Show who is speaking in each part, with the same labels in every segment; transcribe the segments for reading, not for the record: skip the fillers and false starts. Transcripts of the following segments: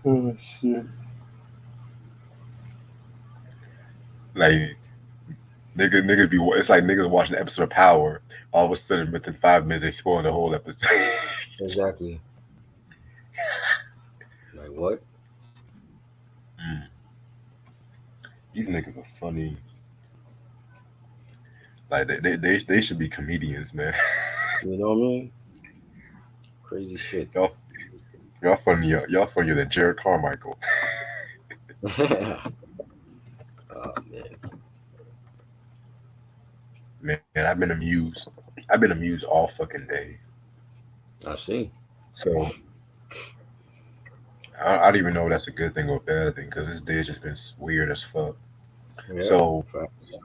Speaker 1: Oh shit! Like niggas be. It's like niggas watching an episode of Power. All of a sudden, within 5 minutes, they spoiling the whole episode.
Speaker 2: Exactly. Like what?
Speaker 1: Mm, these niggas are funny. Like they should be comedians, man.
Speaker 2: You know what I mean? Crazy shit.
Speaker 1: y'all y'all funnier. Y'all funnier than Jared Carmichael.
Speaker 2: Oh man,
Speaker 1: Man, I've been amused. I've been amused all fucking day.
Speaker 2: I see.
Speaker 1: So I don't even know if that's a good thing or a bad thing because this day has just been weird as fuck.
Speaker 2: Yeah.
Speaker 1: So
Speaker 2: Facts.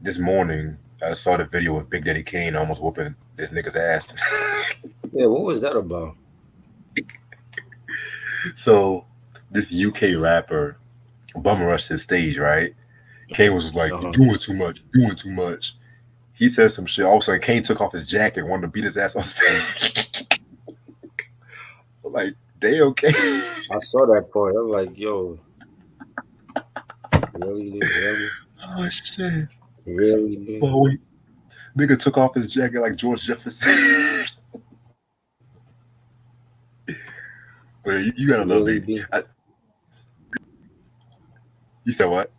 Speaker 1: this morning I saw the video of Big Daddy Kane almost whooping this nigga's ass.
Speaker 2: Yeah. What was that about?
Speaker 1: So this UK rapper bum rushed his stage, right? Kane was like,
Speaker 2: Uh
Speaker 1: "You're
Speaker 2: huh.
Speaker 1: doing too much, you're doing too much." He said some shit. All of a sudden, Kane took off his jacket, wanted to beat his ass on stage. I'm like, they okay?
Speaker 2: I saw that part. I'm like, yo, really, dude? Really,
Speaker 1: Oh shit!
Speaker 2: really, dude?
Speaker 1: Boy, nigga took off his jacket like George Jefferson. But you gotta love
Speaker 2: Really,
Speaker 1: Big.
Speaker 2: be?
Speaker 1: You said what?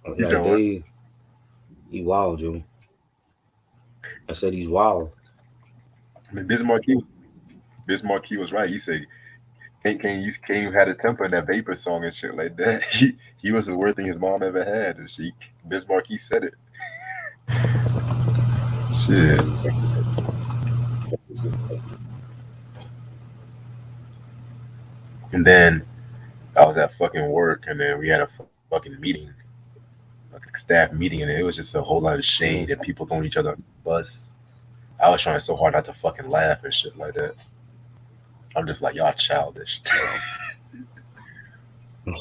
Speaker 2: I was
Speaker 1: You said
Speaker 2: like,
Speaker 1: what?
Speaker 2: he wild, Joe. I said he's wild.
Speaker 1: I mean, Bismarck was right. He said, "Can you had a temper in that vapor song and shit like that." He was the worst thing his mom ever had, and Bismarck said it. Shit. And then I was at fucking work, and then we had a fucking meeting, like a staff meeting, and it was just a whole lot of shade
Speaker 2: Mhm.
Speaker 1: and people throwing each other on the bus. I was trying so hard not to fucking laugh and shit like that. I'm just like, y'all childish.
Speaker 2: Wow.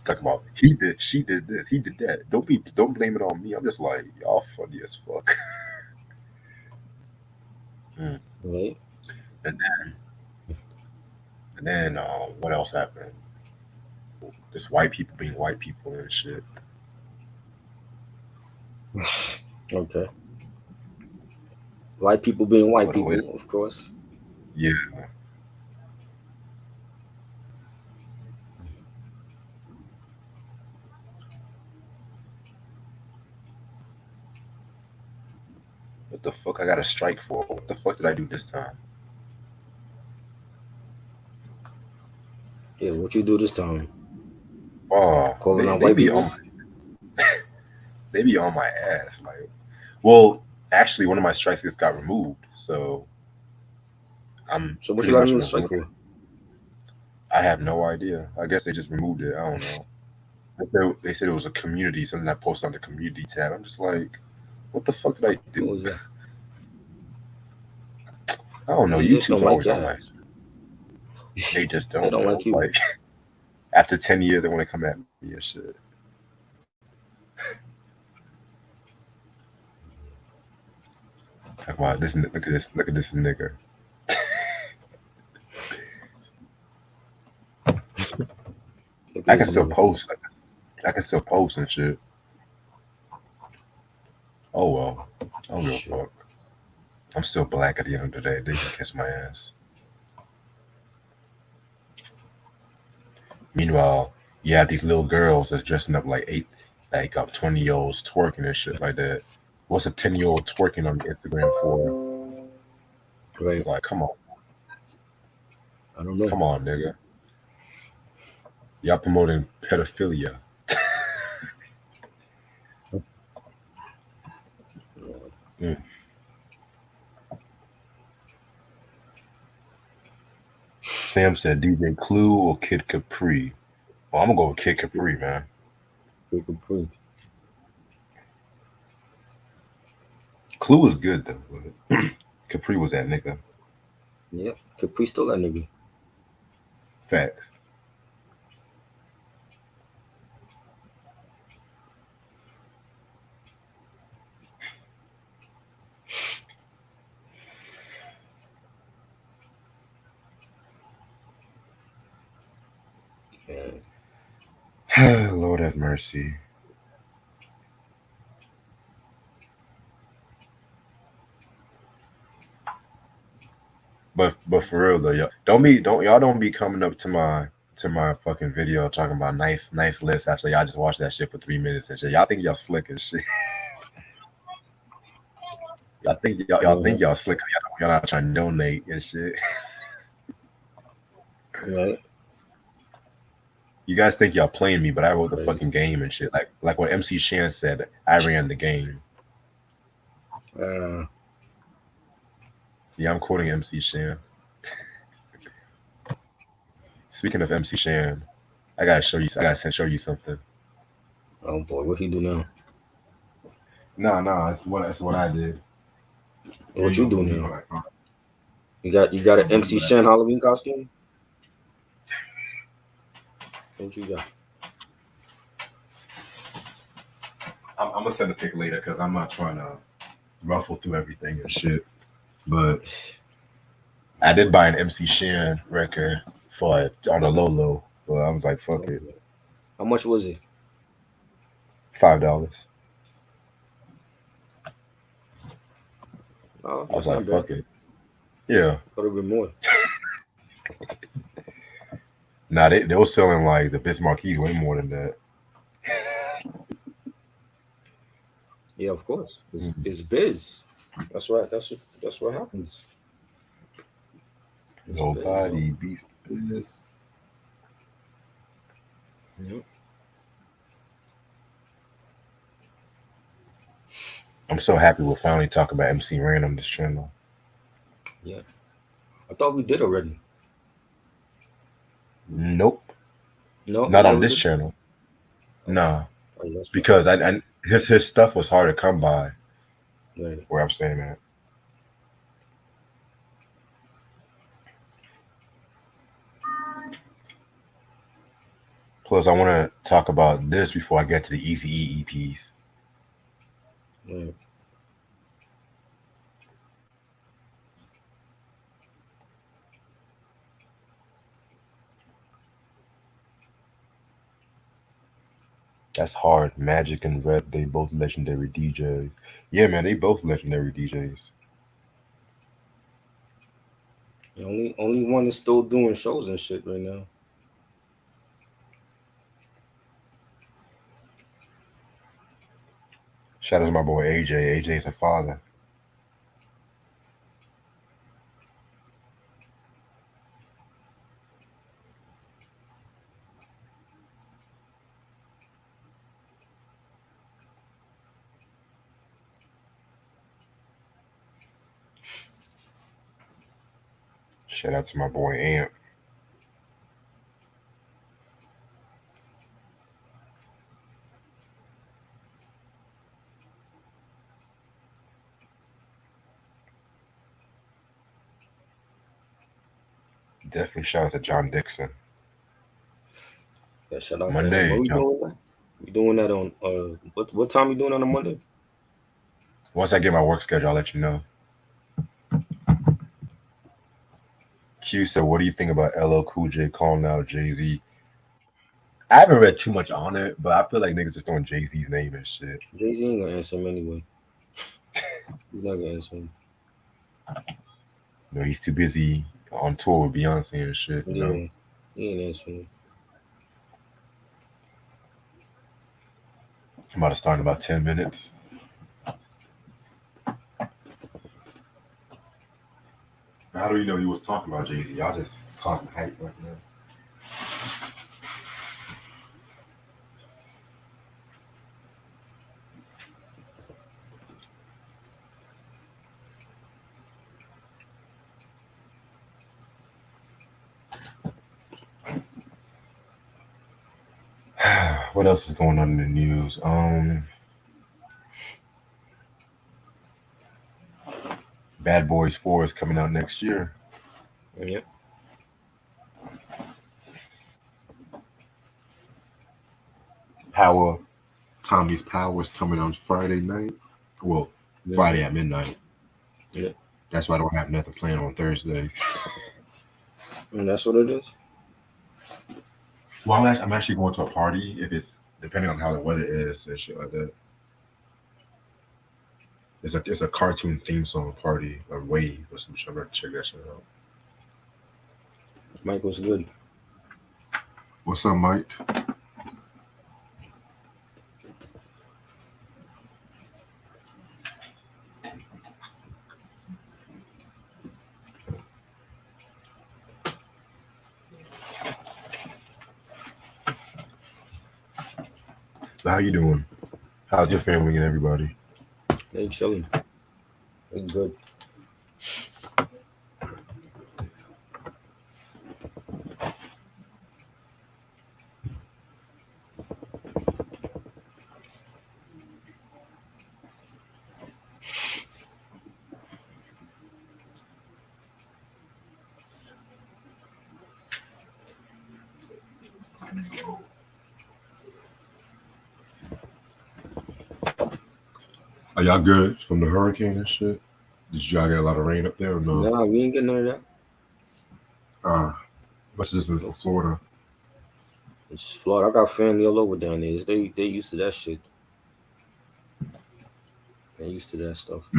Speaker 1: Talking about he did, she did this, he did that. Don't blame it on me. I'm just like, y'all funny as fuck. Mm.
Speaker 2: Right?
Speaker 1: And then what else happened? Just white people being white people and shit.
Speaker 2: Okay. White people being white
Speaker 1: But
Speaker 2: people, of course.
Speaker 1: yeah, what the fuck I got a strike for? What the fuck did I do this time?
Speaker 2: Yeah. What you do this time?
Speaker 1: Oh,
Speaker 2: Calling out
Speaker 1: they
Speaker 2: white
Speaker 1: be
Speaker 2: people?
Speaker 1: on my ass. Like, well, actually, one of my strikes just got removed, so I'm
Speaker 2: So what
Speaker 1: pretty
Speaker 2: you got
Speaker 1: much
Speaker 2: in
Speaker 1: on
Speaker 2: the
Speaker 1: the
Speaker 2: strike
Speaker 1: winner.
Speaker 2: for?
Speaker 1: I have no idea. I guess they just removed it. I don't know. They said it was a community, something I posted on the community tab. I'm just like, what the fuck did I do?
Speaker 2: What was that?
Speaker 1: I don't know.
Speaker 2: They just
Speaker 1: YouTube's
Speaker 2: don't like
Speaker 1: always
Speaker 2: your
Speaker 1: on my.
Speaker 2: ass.
Speaker 1: They just
Speaker 2: They
Speaker 1: don't
Speaker 2: don't
Speaker 1: know.
Speaker 2: like you.
Speaker 1: Like after 10 years, they want to come at me and shit. Talk about this. Look at this. Look at this nigga.
Speaker 2: Look at
Speaker 1: I can
Speaker 2: this
Speaker 1: still
Speaker 2: nigga.
Speaker 1: post. I can still post and shit. Oh well. I don't give a
Speaker 2: Shit.
Speaker 1: fuck. I'm still black at the end of the day. They can kiss my ass. Meanwhile, you have these little girls that's dressing up like 20-year olds twerking and shit like that. What's a 10-year-old twerking on Instagram for?
Speaker 2: Right.
Speaker 1: It's like,
Speaker 2: I don't know.
Speaker 1: come on, nigga. Y'all promoting pedophilia. Mm. Sam said DJ Clue or Kid Capri. Well, I'm gonna go with Kid Capri, man.
Speaker 2: Big Capri.
Speaker 1: Clue was good though. But Capri was that nigga.
Speaker 2: Yeah. Capri still that nigga.
Speaker 1: Facts.
Speaker 2: Man,
Speaker 1: Lord have mercy. But for real though, y'all don't be coming up to my fucking video talking about nice lists. Actually, y'all just watch that shit for 3 minutes and shit. Y'all think y'all slick and shit. Y'all think
Speaker 2: mhm,
Speaker 1: y'all slick. 'Cause y'all not trying to donate and shit.
Speaker 2: right?
Speaker 1: You guys think y'all playing me, but I wrote the
Speaker 2: Crazy.
Speaker 1: fucking game and shit. Like what MC Shan said, I ran the game.
Speaker 2: Uh,
Speaker 1: Yeah, I'm quoting MC Shan. Speaking of MC Shan, I gotta show you. I gotta show you something.
Speaker 2: oh boy, what he do now?
Speaker 1: No, it's what I did. You
Speaker 2: What
Speaker 1: ain't
Speaker 2: you
Speaker 1: gonna
Speaker 2: do
Speaker 1: believe
Speaker 2: now?
Speaker 1: what I found.
Speaker 2: You got
Speaker 1: You
Speaker 2: an
Speaker 1: gonna believe
Speaker 2: MC
Speaker 1: what I
Speaker 2: Shan
Speaker 1: found.
Speaker 2: Halloween costume? What you got?
Speaker 1: I'm gonna send a pic later because I'm not trying to ruffle through everything and shit. But I did buy an MC Shan record for it on the low, but I was like, fuck it,
Speaker 2: Okay. How much was it?
Speaker 1: $5.
Speaker 2: Oh,
Speaker 1: I was
Speaker 2: that's
Speaker 1: like,
Speaker 2: not bad.
Speaker 1: fuck it, yeah.
Speaker 2: Could have been more.
Speaker 1: Nah, they were selling like the Bismarck keys way more than that.
Speaker 2: Yeah, of course.
Speaker 1: Mm.
Speaker 2: It's biz. That's right. That's what happens. It's biz, yo.
Speaker 1: Nobody beats this.
Speaker 2: Yep.
Speaker 1: I'm so happy we're finally talking about MC Ran on this channel.
Speaker 2: Yeah. I thought we did already.
Speaker 1: Nope,
Speaker 2: No, we
Speaker 1: not on
Speaker 2: never
Speaker 1: this
Speaker 2: did.
Speaker 1: channel.
Speaker 2: Oh,
Speaker 1: Nah,
Speaker 2: oh yeah, that's right.
Speaker 1: because I his stuff was hard to come by.
Speaker 2: Right.
Speaker 1: Where I'm saying that. Plus, I want to talk about this before I get to the Easy EPs.
Speaker 2: Right.
Speaker 1: That's hard. Magic and Red, they both legendary DJs. Yeah, man, they both legendary DJs.
Speaker 2: The only one is still doing shows and shit right now.
Speaker 1: Shout out to my boy AJ. AJ's a father. Shout out to my boy Amp. Definitely shout out to John Dixon.
Speaker 2: Yeah, shout out to him. When
Speaker 1: Monday,
Speaker 2: we doing that? We doing that on what time we doing on a Monday?
Speaker 1: once I get my work schedule, I'll let you know. Q said, "What do you think about LL Cool J calling out Jay Z?" I haven't read too much on it, but I feel like niggas just throwing Jay Z's name and shit.
Speaker 2: Jay-Z ain't gonna answer him anyway. He's not gonna answer him.
Speaker 1: You know, he's too busy on tour with Beyonce and shit. You know,
Speaker 2: Yeah. He ain't answering him.
Speaker 1: I'm about to start in about 10 minutes. How do you know he was talking about Jay Z? Y'all just causing hype right now. What else is going on in the news? Bad Boys 4 is coming out next year.
Speaker 2: Yeah.
Speaker 1: Power, Tommy's Power is coming on Friday night. Well,
Speaker 2: Yeah.
Speaker 1: Friday at midnight.
Speaker 2: Yeah.
Speaker 1: That's why I don't have nothing planned on Thursday.
Speaker 2: And that's what it is.
Speaker 1: Well, I'm actually going to a party if it's depending on how the weather is and shit like that. It's a cartoon theme song party, a wave or some shit. I'm gonna check that shit out.
Speaker 2: Mike was good.
Speaker 1: What's up, Mike? How you doing? How's your family and everybody?
Speaker 2: They chilling. They good.
Speaker 1: Are y'all good from the hurricane and shit? Did y'all get a lot of rain up there or no?
Speaker 2: Nah, we ain't getting none of that.
Speaker 1: Uh, must have just been for Florida.
Speaker 2: It's Florida. I got family all over down there. They used to that shit. They used to that stuff.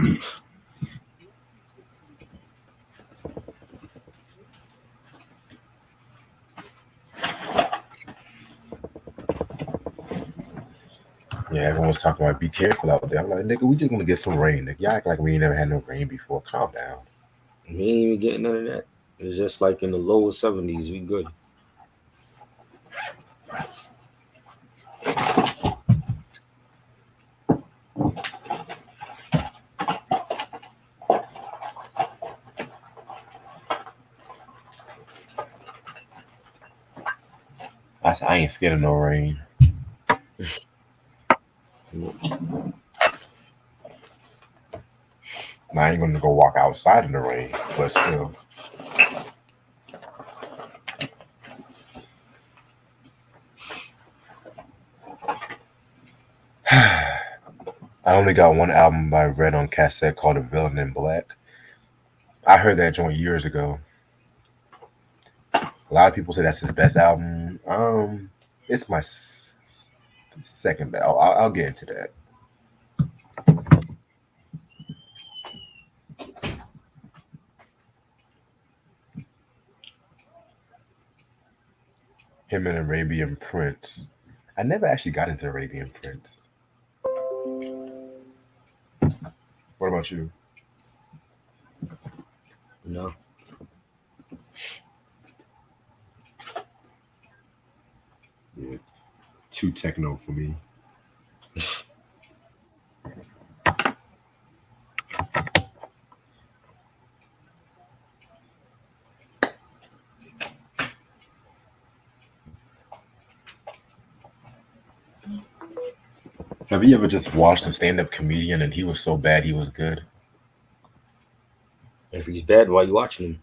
Speaker 1: Yeah, everyone was talking about be careful out there. I'm like, nigga, we just gonna get some rain. Nigga, y'all act like we ain't never had no rain before. Calm down.
Speaker 2: We ain't even getting none of that. It's just like in the lower 70s. We good.
Speaker 1: I said, I ain't scared of no rain. Now, I ain't gonna go walk outside in the rain, but still. I only got one album by Red on cassette called "A Villain in Black." I heard that joint years ago. A lot of people say that's his best album. It's my second best. I'll get into that. Him and Arabian Prince. I never actually got into Arabian Prince. What about you?
Speaker 2: No.
Speaker 1: Yeah, too techno for me. Have you ever just watched a stand-up comedian and he was so bad he was good?
Speaker 2: If he's bad, why you watching him?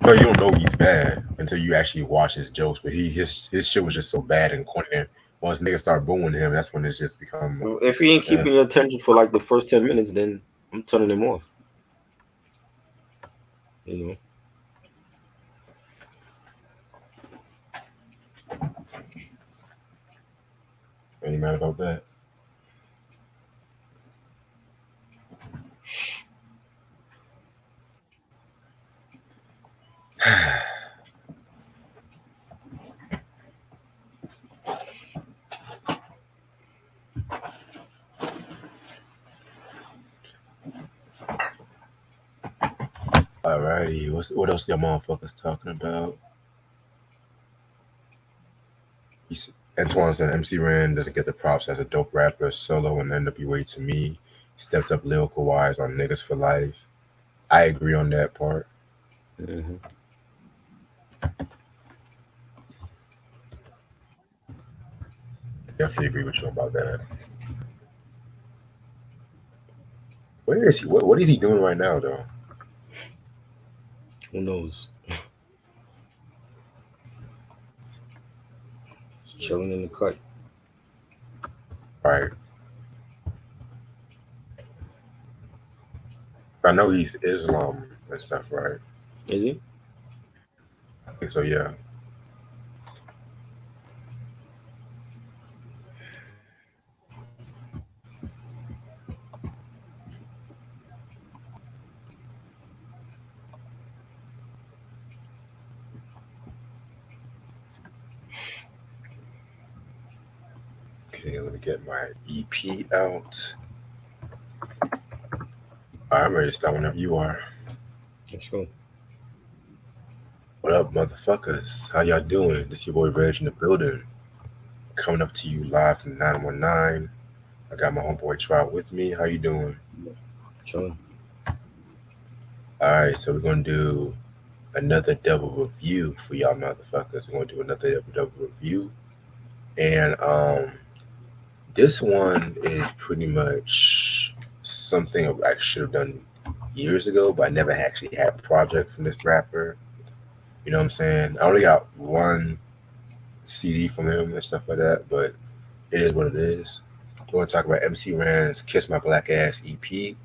Speaker 1: No, you don't know he's bad until you actually watch his jokes. But his shit was just so bad and corny. And once niggas start booing him, that's when it's just become.
Speaker 2: Well, if he ain't keeping your attention for like the first 10 minutes, then I'm turning him off. You know.
Speaker 1: Ain't mad about that. Alrighty, what else y'all motherfuckers talking about? Antoine said MC Ren doesn't get the props as a dope rapper, solo and NWA to me. Stepped up lyrical wise on Niggas for Life. I agree on that part.
Speaker 2: Mm-hmm.
Speaker 1: Definitely agree with you about that. Where is he? What is he doing right now though?
Speaker 2: Who knows? He's chilling in the cut.
Speaker 1: Right. I know he's Islam and stuff, right?
Speaker 2: Is he?
Speaker 1: I think so, yeah. Okay, let me get my EP out. All right, I'm ready to start whenever you are.
Speaker 2: Let's go.
Speaker 1: What up, motherfuckers? How y'all doing? This your boy Reg in the building. Coming up to you live from 919. I got my homeboy Tribe with me. How you doing?
Speaker 2: Chilling.
Speaker 1: All right, so we're gonna do another double review for y'all motherfuckers. We're gonna do another double review, and this one is pretty much something I should have done years ago, but I never actually had a project from this rapper. You know what I'm saying? I only got one CD from him and stuff like that, but it is what it is. We're going to talk about MC Ren's Kiss My Black Ass EP,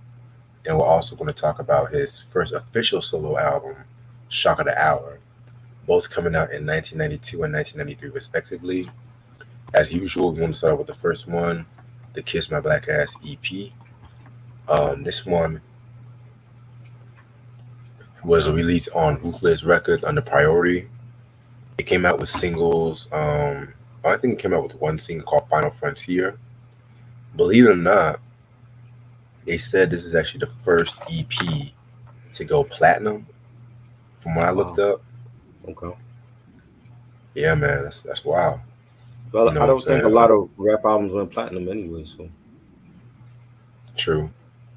Speaker 1: and we're also going to talk about his first official solo album, Shock of the Hour, both coming out in 1992 and 1993, respectively. As usual, we're going to start with the first one, the Kiss My Black Ass EP. This one was released on Ruthless Records under Priority. It came out with singles. I think it came out with one single called Final Frontier. Believe it or not, they said this is actually the first EP to go platinum. From what I looked
Speaker 2: Wow.
Speaker 1: up,
Speaker 2: Okay.
Speaker 1: yeah, man, that's wild. You
Speaker 2: Well,
Speaker 1: know
Speaker 2: I
Speaker 1: what I'm
Speaker 2: don't think a
Speaker 1: saying?
Speaker 2: lot of rap albums went platinum anyway, so
Speaker 1: True,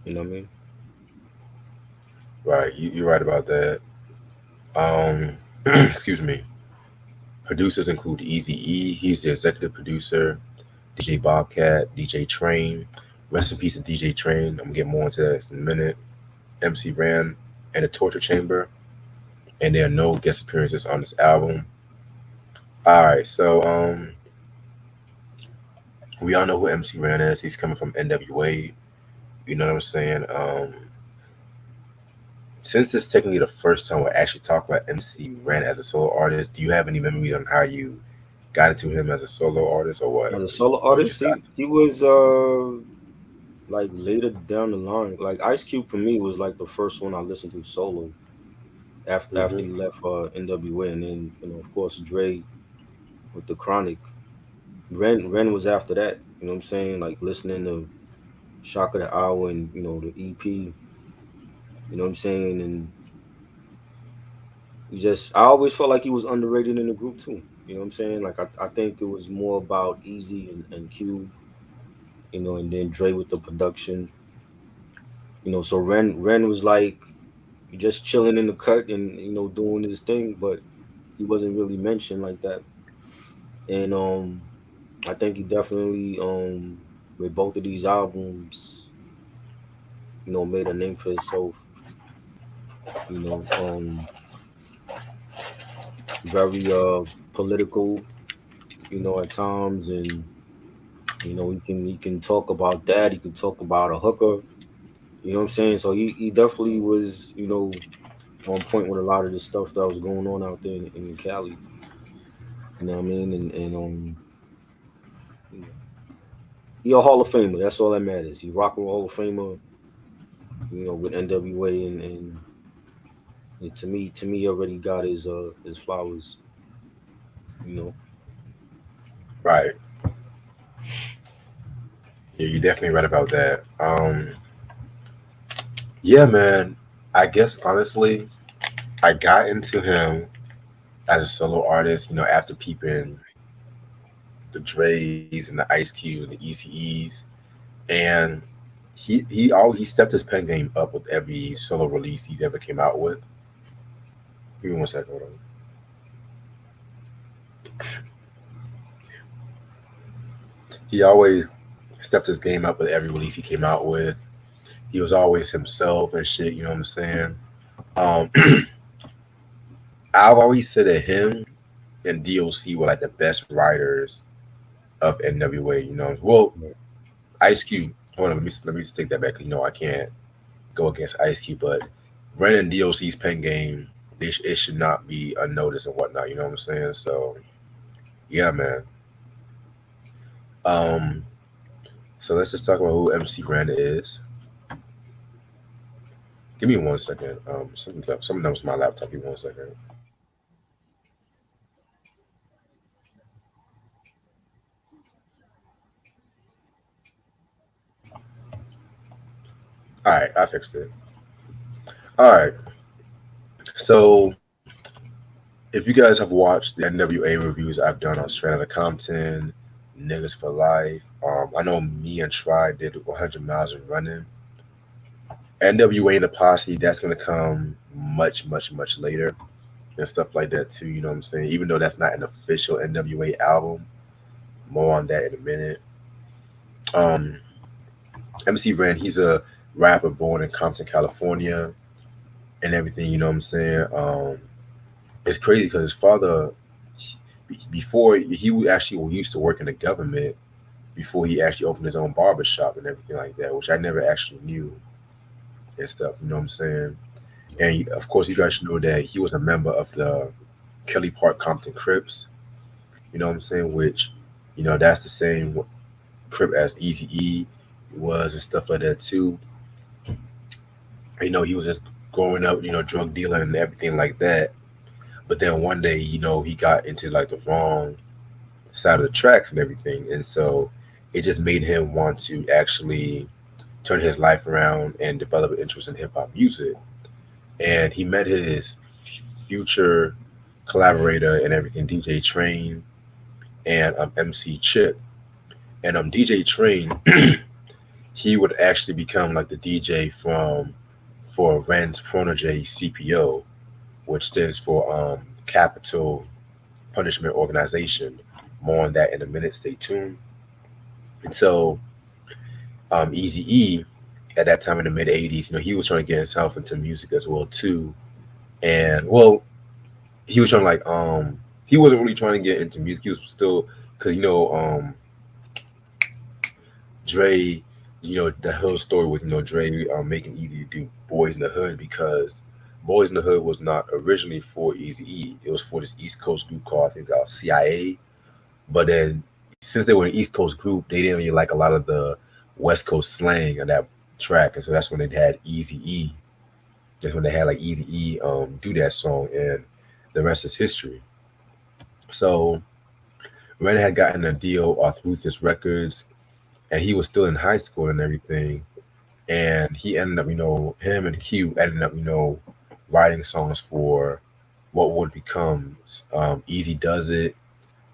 Speaker 2: you know what I mean?
Speaker 1: right? You're right about that. Excuse me. Producers include Easy E. He's the executive producer. DJ Bobcat, DJ Train. Rest in peace to DJ Train. I'm gonna get more into that in a minute. MC Ran and the Torture Chamber. And there are no guest appearances on this album. All right, so we all know who MC Ran is. He's coming from NWA. You know what I'm saying? Since it's technically the first time we're actually talking about MC Ran as a solo artist, do you have any memories on how you got into him as a solo artist, or what?
Speaker 2: As a solo
Speaker 1: Or you
Speaker 2: artist,
Speaker 1: just got?
Speaker 2: he was like later down the line. Like Ice Cube for me was like the first one I listened to solo after he
Speaker 1: Hmm.
Speaker 2: left NWA, and then of course Dre with the Chronic. Ren was after that. You know what I'm saying? Like listening to Shock of the Hour and the EP. You know what I'm saying? And I always felt like he was underrated in the group too. You know what I'm saying? Like I think it was more about Easy and Cube, and then Dre with the production. So Ren was like just chilling in the cut and doing his thing, but he wasn't really mentioned like that. And I think he definitely with both of these albums, made a name for himself. You know, very political, at times, and he can talk about that. He can talk about a hooker. You know what I'm saying? So he definitely was on point with a lot of the stuff that was going on out there in Cali. You know what I mean? And you know, he a Hall of Famer. That's all that matters. He rock and roll Hall of Famer. With NWA and to me, he already got his flowers. You know.
Speaker 1: Right. Yeah, you're definitely right about that. Yeah, man. I guess honestly, I got into him as a solo artist. After peeping the Dre's and the Ice Cubes, the ECEs, and he stepped his pen game up with every solo release he's ever came out with. Give me one second, hold on. He always stepped his game up with every release he came out with. He was always himself and shit. You know what I'm saying? Um, I've always said that him and DOC were like the best writers of NWA. Well,
Speaker 2: Right.
Speaker 1: Ice Cube. Hold on, let me just take that back. I can't go against Ice Cube, but Ren and DOC's pen game, it should not be unnoticed and whatnot. You know what I'm saying? So yeah, man. Um, so let's just talk about who MC Ren is. Give me one second. Something else with my laptop. Give me one second. All right, I fixed it. All right. So if you guys have watched the NWA reviews I've done on Straight Outta Compton, Niggas for Life, I know me and Try did 100 Miles and Running. NWA and the Posse, that's gonna come much, much, much later and stuff like that too. You know what I'm saying? Even though that's not an official NWA album, more on that in a minute. Um, MC Ren, he's a rapper born in Compton, California, and everything. You know what I'm saying? It's crazy because his father, before he actually used to work in the government before he actually opened his own barbershop and everything like that, which I never actually knew and stuff. You know what I'm saying? And of course, you guys should know that he was a member of the Kelly Park Compton Crips. You know what I'm saying? Which, that's the same Crip as Easy E was and stuff like that too. He was just growing up, drug dealing and everything like that. But then one day, he got into like the wrong side of the tracks and everything, and so it just made him want to actually turn his life around and develop an interest in hip hop music. And he met his future collaborator and everything, DJ Train and MC Chip. And DJ Train, he would actually become like the DJ for Ren's protege CPO, which stands for Capital Punishment Organization. More on that in a minute. Stay tuned. And so, Easy E, at that time in the mid '80s, he was trying to get himself into music as well too. And well, he was trying to like he wasn't really trying to get into music. He was still because Dre, the whole story with Dre making Easy to do Boys in the Hood because Boys in the Hood was not originally for Easy E. It was for this East Coast group called I think CIA. But then since they were an East Coast group, they didn't really like a lot of the West Coast slang on that track, and so that's when they had Easy E. That's when they had like Easy E do that song, and the rest is history. So Ren had gotten a deal off Ruthless Records, and he was still in high school and everything. And he ended up, him and Q ended up, writing songs for what would become Easy Does It,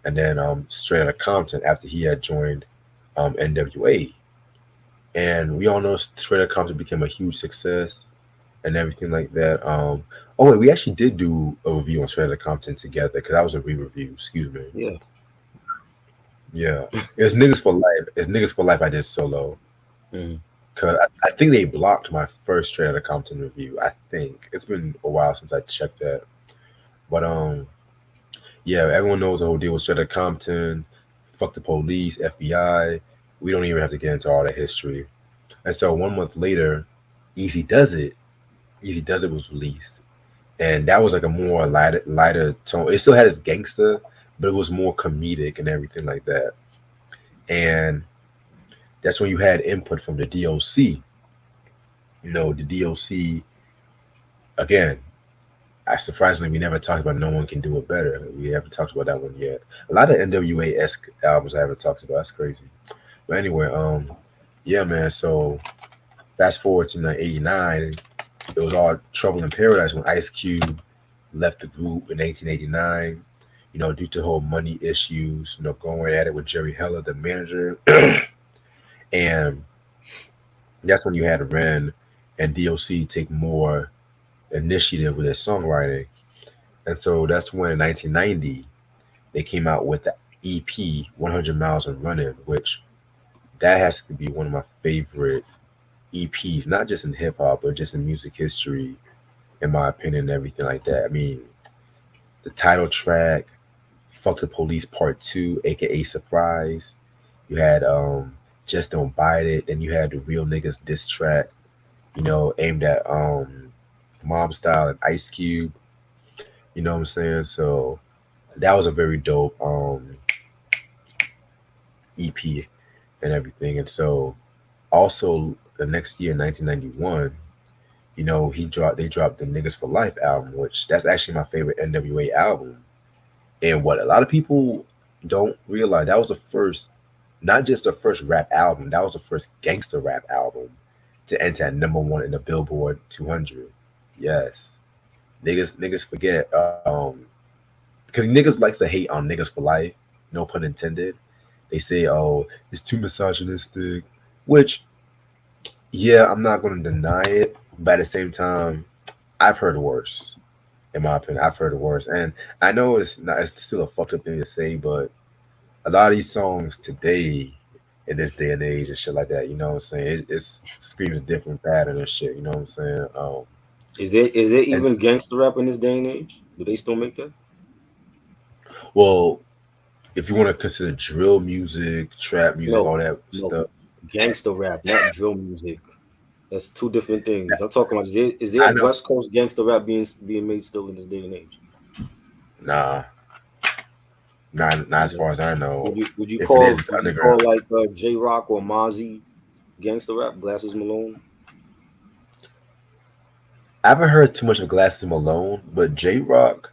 Speaker 1: and then Straight Outta Compton after he had joined NWA. And we all know Straight Outta Compton became a huge success and everything like that. Oh wait, we actually did do a review on Straight Outta Compton together because that was a re-review. Excuse me.
Speaker 2: Yeah.
Speaker 1: Yeah, it's Niggas for Life. It's Niggas for Life. I did solo
Speaker 2: Mhm.
Speaker 1: because I think they blocked my first Straight Outta Compton review. I think it's been a while since I checked that, but yeah, everyone knows the whole deal with Straight Outta Compton. Fuck the police, FBI. We don't even have to get into all that history. And so 1 month later, Easy Does It. Easy Does It was released, and that was like a more lighter tone. It still had its gangster, but it was more comedic and everything like that. And that's when you had input from the DOC. The DOC again. I surprisingly we never talked about No One Can Do It Better. We haven't talked about that one yet. A lot of NWA esque albums I haven't talked about. That's crazy. But anyway, yeah, man. So fast forward to 1989, it was all trouble in paradise when Ice Cube left the group in 1989. Due to whole money issues. Going at it with Jerry Heller, the manager, and that's when you had Ren and DOC take more initiative with their songwriting. And so that's when in 1990 they came out with the EP 100 Miles and Running, which that has to be one of my favorite EPs, not just in hip hop, but just in music history, in my opinion, and everything like that. I mean, the title track, Fuck the Police Part 2, aka Surprise. You had Just Don't Bite It, and you had the Real Niggas diss track, aimed at Mob Style and Ice Cube. You know what I'm saying? So that was a very dope EP and everything. And so also the next year, 1991, they dropped the Niggas for Life album, which that's actually my favorite NWA album. And what a lot of people don't realize, that was the first, not just the first rap album, that was the first gangster rap album to enter at #1 in the Billboard 200. Yes, niggas forget. Because niggas like to hate on niggas for life. No pun intended. They say, "Oh, it's too misogynistic," which, yeah, I'm not going to deny it, but at the same time, I've heard worse. In my opinion, I've heard worse, and I know it's not. It's still a fucked up thing to say, but a lot of these songs today, in this day and age, and shit like that, you know what I'm saying? It's screams a different pattern and shit. You know what I'm saying?
Speaker 2: Is there
Speaker 1: And
Speaker 2: even gangster rap in this day and age? Do they still make that?
Speaker 1: well, if you want to consider drill music, trap music,
Speaker 2: No,
Speaker 1: all that
Speaker 2: no,
Speaker 1: stuff,
Speaker 2: gangster rap, not drill music. That's two different things. I'm talking about is there
Speaker 1: I know.
Speaker 2: West Coast gangster rap being made still in this day and age?
Speaker 1: Nah, not as
Speaker 2: You know,
Speaker 1: far as I know.
Speaker 2: would you
Speaker 1: If it is,
Speaker 2: call
Speaker 1: it's
Speaker 2: would you
Speaker 1: underground.
Speaker 2: call like J Rock or Mozzie gangster rap? Glasses Malone.
Speaker 1: I haven't heard too much of Glasses Malone, but J Rock.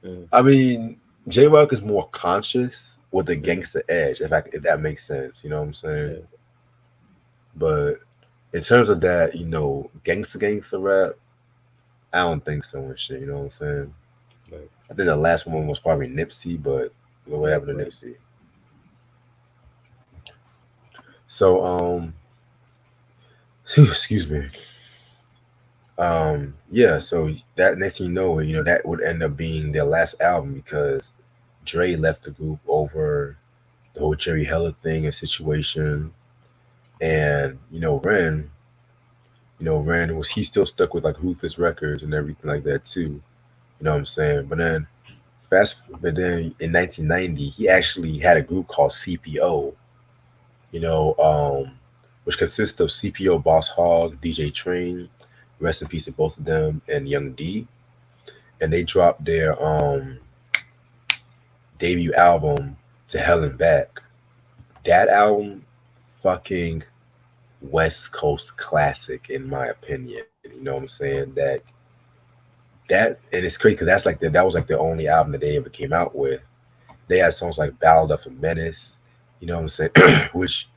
Speaker 2: Mm,
Speaker 1: I mean, J Rock is more conscious with a
Speaker 2: mm,
Speaker 1: gangster edge, if that makes sense. You know what I'm saying?
Speaker 2: yeah,
Speaker 1: But in terms of that, gangster rap, I don't think so and shit. You know what I'm saying?
Speaker 2: right,
Speaker 1: I think the last one was probably Nipsey, but what
Speaker 2: right,
Speaker 1: happened to
Speaker 2: right.
Speaker 1: Nipsey? So excuse me. Yeah, so that next thing that would end up being their last album because Dre left the group over the whole Jerry Heller thing and situation. And Ren was he still stuck with like Ruthless Records and everything like that too. You know what I'm saying? But then in 1990 he actually had a group called CPO, you know, which consists of CPO Boss Hog, DJ Train, rest in peace to both of them, and Young D. And they dropped their debut album To Hell and Back. That album, fucking West Coast classic in my opinion. You know what I'm saying? And it's crazy because that was like the only album that they ever came out with. They had songs like Ballad of a Menace, you know what I'm saying, which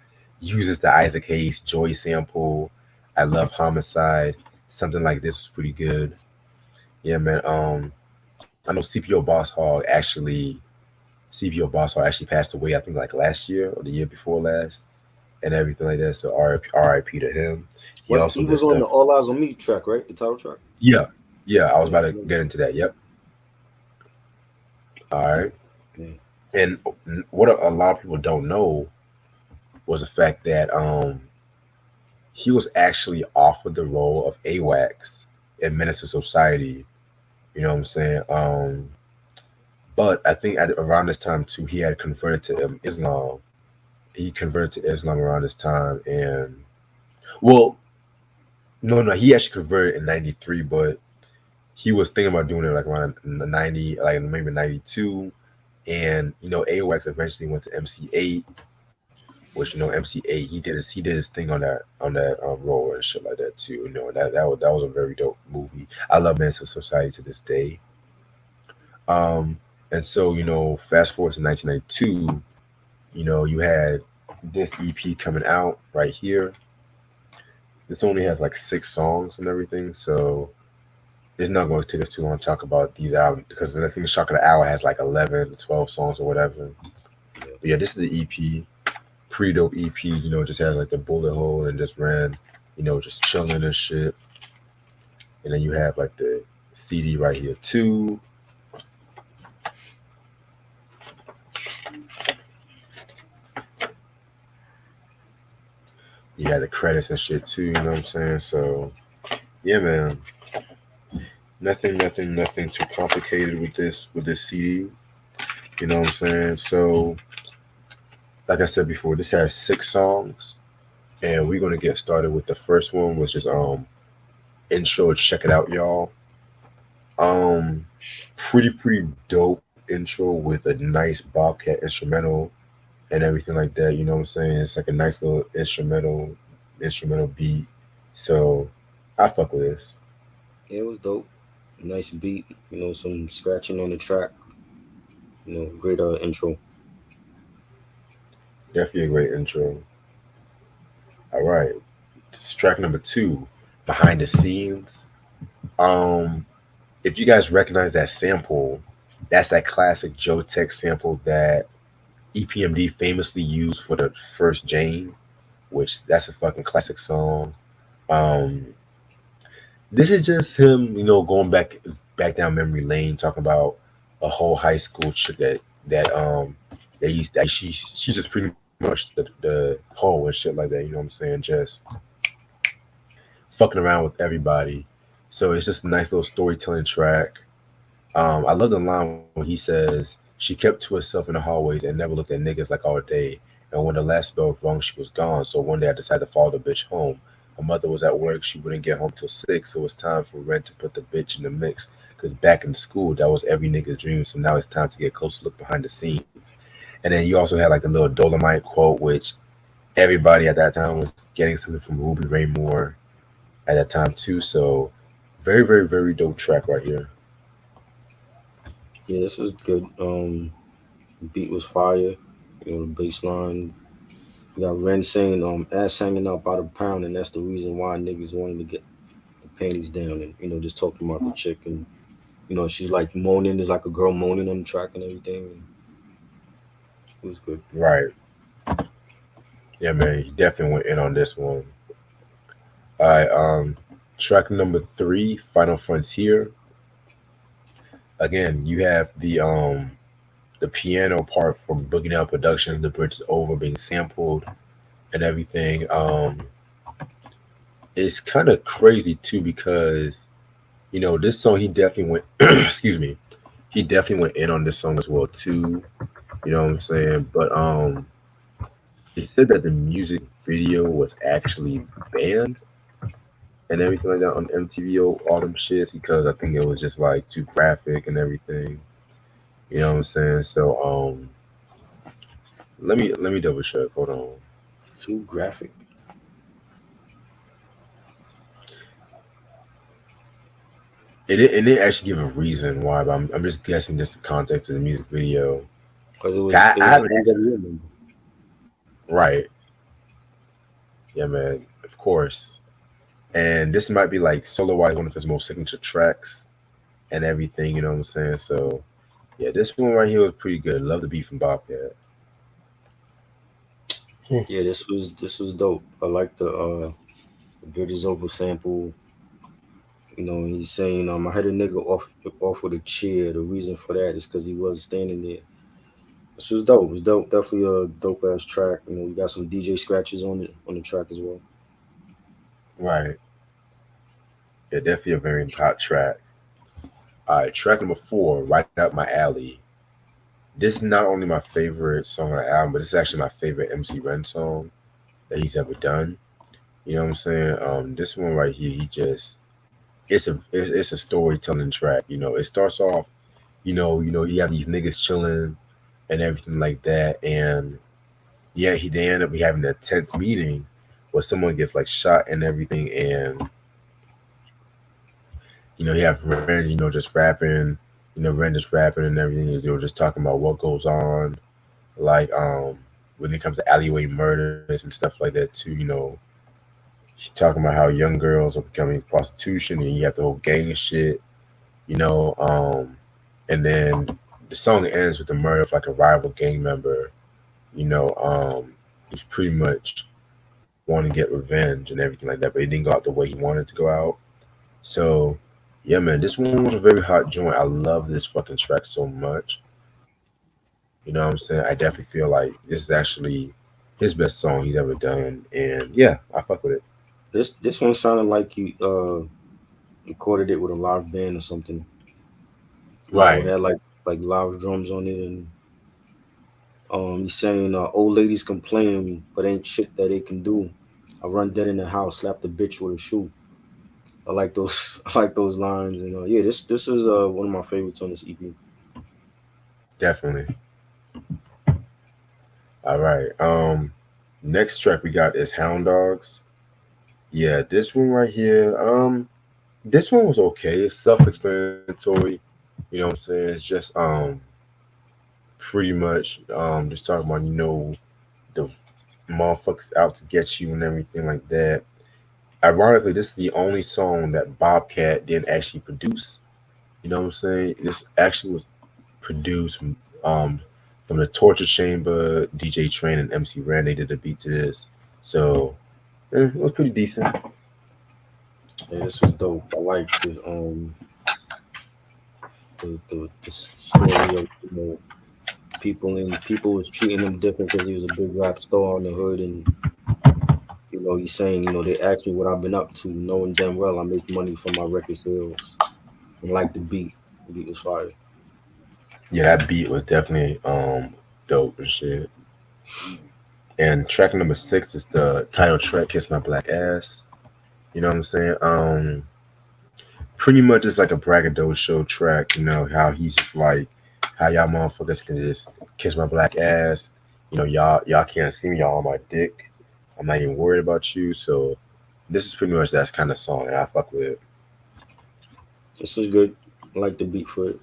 Speaker 1: uses the Isaac Hayes Joy sample. I love Homicide. Something like this was pretty good. Yeah, man. I know CPO Boss Hog actually passed away. I think like last year or the year before last, and everything like that. So RIP to him. He
Speaker 2: Was
Speaker 1: also
Speaker 2: he
Speaker 1: did
Speaker 2: was on the
Speaker 1: stuff.
Speaker 2: All Eyes on Me track, right? The title track.
Speaker 1: Yeah, yeah. I was
Speaker 2: Yeah,
Speaker 1: about
Speaker 2: I
Speaker 1: to
Speaker 2: remember.
Speaker 1: get into that. Yep. All right.
Speaker 2: Yeah.
Speaker 1: And what a lot of people don't know was the fact that he was actually offered the role of AWACS in Menace to Society. You know what I'm saying? But I think around this time too, he had converted to Islam. He converted to Islam around this time, and well, no, he actually converted in '93, but he was thinking about doing it like around 90, like maybe '92. And AWACS eventually went to MC8, which MC8 he did his thing on that role and shit like that too. That was a very dope movie. I love Menace to Society to this day. Um, and so fast forward to 1992. You had this EP coming out right here. This only has like 6 songs and everything, so it's not going to take us too long to talk about these albums because I think Shock of the Hour has like 11, 12 songs or whatever.
Speaker 2: Yeah.
Speaker 1: But yeah, this is the EP, pretty dope EP. Just has like the bullet hole and just ran, just chilling and shit. And then you have like the CD right here too. You got the credits and shit too. You know what I'm saying? So yeah, man. Nothing too complicated with this CD. You know what I'm saying? So like I said before, this has 6 songs, and we're gonna get started with the first one, which is intro. Check it out, y'all. Um, pretty dope intro with a nice Bobcat instrumental and everything like that. You know what I'm saying? It's like a nice little instrumental beat. So I fuck with this.
Speaker 2: Yeah, it was dope. Nice beat. Some scratching on the track. Great intro.
Speaker 1: Definitely a great intro. All right. Track number two, behind the scenes. Um, if you guys recognize that sample, that's that classic Joe Tech sample that EPMD famously used for the first Jane, which that's a fucking classic song. Um, this is just him, going back down memory lane, talking about a whole high school chick that they used that she's just pretty much the hoe and shit like that. You know what I'm saying? Just fucking around with everybody. So it's just a nice little storytelling track. I love the line when he says, "She kept to herself in the hallways and never looked at niggas like all day. And when the last bell rung, she was gone. So one day I decided to follow the bitch home. Her mother was at work. She wouldn't get home till 6. So it was time for Rent to put the bitch in the mix. Because back in school, that was every nigga's dream. So now it's time to get a closer look behind the scenes." And then you also had like the little Dolomite quote, which everybody at that time was getting something from Ruby Ray Moore at that time too. So very, very, very dope track right here.
Speaker 2: Yeah, this was good. Beat was fire. The bass line. You got Ren saying, ass hanging up by the pound, and that's the reason why niggas wanted to get the panties down, and just talking about the chick, and she's like moaning. There's like a girl moaning on the track and everything. And it was good.
Speaker 1: Right. Yeah, man, you definitely went in on this one. All right. Track number three, Final Frontier. Again, you have the piano part from Boogie Down Productions, The Bridge is Over being sampled and everything. It's kind of crazy too because this song he definitely went excuse me, he definitely went in on this song as well too. You know what I'm saying? But he said that the music video was actually banned and everything like that on MTV, all them shits, because I think it was just like too graphic and everything. You know what I'm saying? So let me double check. Hold on.
Speaker 2: Too graphic
Speaker 1: It didn't actually give a reason why, but I'm just guessing just the context of the music video.
Speaker 2: because it was
Speaker 1: I
Speaker 2: it was an
Speaker 1: haven't actually,
Speaker 2: NWA member.
Speaker 1: right. Yeah, man. Of course. And this might be like solo wise one of his most signature tracks and everything. You know what I'm saying? So yeah, this one right here was pretty good. Love the beat from Bobcat.
Speaker 2: Yeah, this was dope. I like the Bridges Over sample. He's saying, I had a nigga off with a chair. The reason for that is because he was standing there. This is dope. It's dope. Definitely a dope ass track. We got some DJ scratches on the track as well.
Speaker 1: Right. Yeah, definitely a very hot track. All right, track number four, right up my alley. This is not only my favorite song on the album, but it's actually my favorite MC Ren song that he's ever done. You know what I'm saying? This one right here, he just it's a storytelling track. It starts off, you have these niggas chilling and everything like that, and yeah, they end up having a tense meeting where someone gets like shot and everything, and you have Ren, just rapping, Ren just rapping and everything, just talking about what goes on, like when it comes to alleyway murders and stuff like that too. He's talking about how young girls are becoming prostitution, and you have the whole gang shit, you know. And then the song ends with the murder of like a rival gang member, you know, who's pretty much wanting to get revenge and everything like that, but it didn't go out the way he wanted to go out. So, yeah, man, this one was a very hot joint. I love this fucking track so much. You know what I'm saying? I definitely feel like this is actually his best song he's ever done, and yeah, I fuck with it.
Speaker 2: This one sounded like you recorded it with a live band or something. It
Speaker 1: Right.
Speaker 2: had like live drums on it, and he's saying old ladies complain, but ain't shit that they can do. I run dead in the house, slap the bitch with a shoe. I like those. I like those lines, and yeah, this is one of my favorites on this EP.
Speaker 1: Definitely. All right. Next track we got is Hound Dogs. Yeah, this one right here. This one was okay. It's self-explanatory. You know what I'm saying? It's just pretty much just talking about the motherfuckers out to get you and everything like that. Ironically, this is the only song that Bobcat didn't actually produce. You know what I'm saying? This actually was produced um, from the Torture Chamber, DJ Train, and MC Ren. They did the beat to this, so it was pretty decent.
Speaker 2: Yeah, this was dope. I like this the story of, people was treating him different because he was a big rap star on the hood, and he's saying, they asked me what I've been up to, knowing damn well I make money from my record sales, and like the beat. The beat was fire.
Speaker 1: Yeah, that beat was definitely dope and shit. And track number six is the title track, "Kiss My Black Ass." You know what I'm saying? Pretty much it's like a braggadocio track. You know how he's just like, how y'all motherfuckers can just kiss my black ass. You know y'all can't see me, y'all on my dick. I'm not even worried about you. So this is pretty much that kind of song, and I fuck with it.
Speaker 2: This was good. I like the beat for it.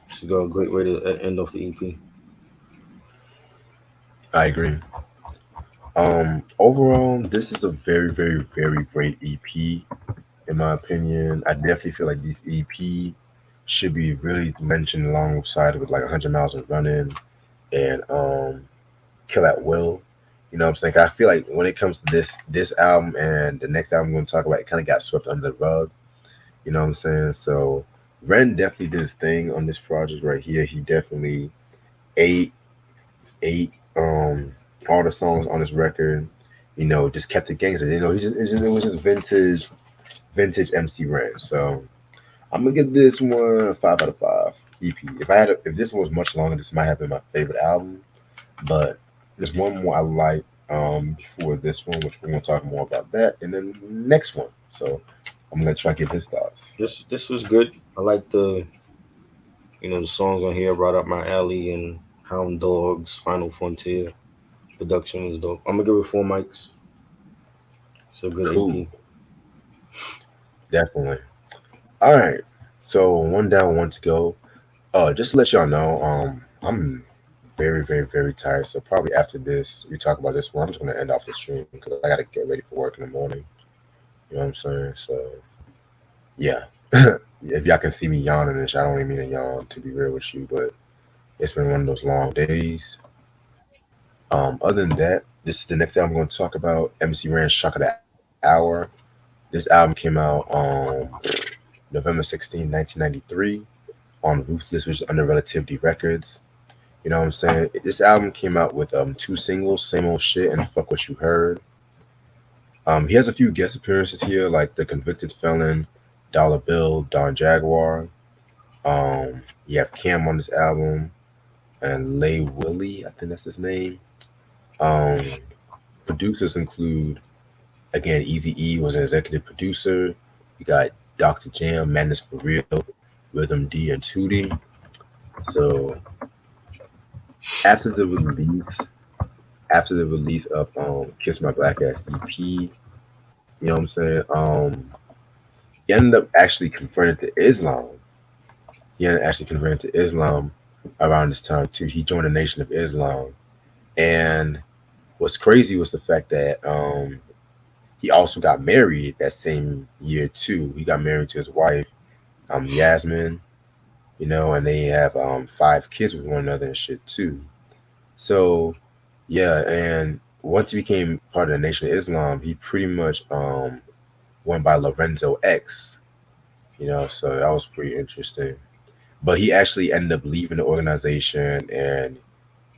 Speaker 2: It's a great way to end off the EP.
Speaker 1: I agree. Overall, this is a very, very, very great EP in my opinion. I definitely feel like these EP should be really mentioned alongside with like 100 Miles of Running and Kill at Will. You know what I'm saying? I feel like when it comes to this album and the next album I'm going to talk about, it kind of got swept under the rug. You know what I'm saying? So Ren definitely did his thing on this project right here. He definitely ate ate all the songs on this record. You know, just kept it gangster. You know, it was just vintage MC Ren. So I'm gonna give this one a 5 out of 5 EP. If this one was much longer, this might have been my favorite album. But there's one more I like before this one, which we're gonna talk more about that, and then the next one. So I'm gonna let Trey give his thoughts.
Speaker 2: This was good. I like the songs on here right up my alley, and Hound Dogs, Final Frontier. Production was dope. I'm gonna give it 4 mics. It's a good
Speaker 1: Cool,
Speaker 2: EP.
Speaker 1: definitely. All right. So one down, one to go. Just to let y'all know, I'm very, very, very tired. So probably after this, we talk about this one. I'm just gonna end off the stream because I gotta get ready for work in the morning. You know what I'm saying? So yeah. If y'all can see me yawning and shit, I don't even mean to yawn to be real with you, but it's been one of those long days. Other than that, this is the next album I'm going to talk about. MC Ran's Shock of the Hour. This album came out November 16, 1993 on Ruthless, which is under Relativity Records. You know what I'm saying? This album came out with two singles, Same Old Shit and Fuck What You Heard. He has a few guest appearances here, like The Convicted Felon, Dollar Bill, Don Jaguar. You have Cam on this album and Lay Willie, I think that's his name. Um, Producers include, again, Easy E was an executive producer. You got Dr. Jam, Madness for Real, Rhythm D, and Tootie. So after the release, after the release of Kiss My Black Ass EP, you know what I'm saying? He ended up actually converting to Islam. He ended up actually converting to Islam around this time too. He joined the Nation of Islam. And what's crazy was the fact that he also got married that same year too. He got married to his wife, Yasmin, you know, and they have 5 kids with one another and shit too. So yeah, and once he became part of the Nation of Islam, he pretty much went by Lorenzo X, you know, so that was pretty interesting. But he actually ended up leaving the organization and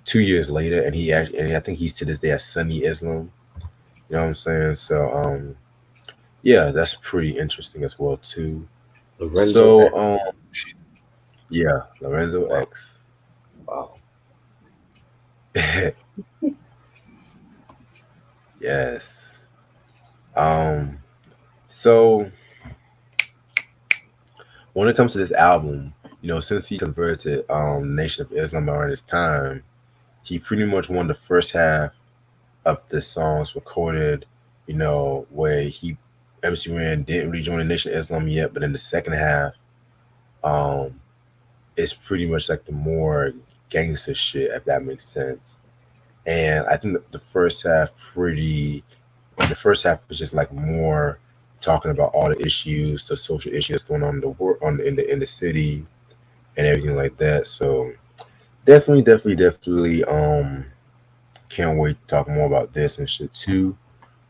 Speaker 1: 2 years later, and he actually, and I think he's to this day a Sunni Islam. You know what I'm saying? So yeah, that's pretty interesting as well too.
Speaker 2: Lorenzo
Speaker 1: So
Speaker 2: X.
Speaker 1: yeah, Lorenzo
Speaker 2: Wow.
Speaker 1: X.
Speaker 2: Wow.
Speaker 1: Yes. Um so when it comes to this album, you know, since he converted to Nation of Islam around this time, he pretty much won the first half of the songs recorded, you know, where he MC Ren didn't rejoin the Nation of Islam yet, but in the second half, um, it's pretty much like the more gangster shit, if that makes sense. And I think the first half the first half was just like more. talking about all the issues, the social issues that's going on in the world, in the city, and everything like that. So definitely, can't wait to talk more about this and shit too.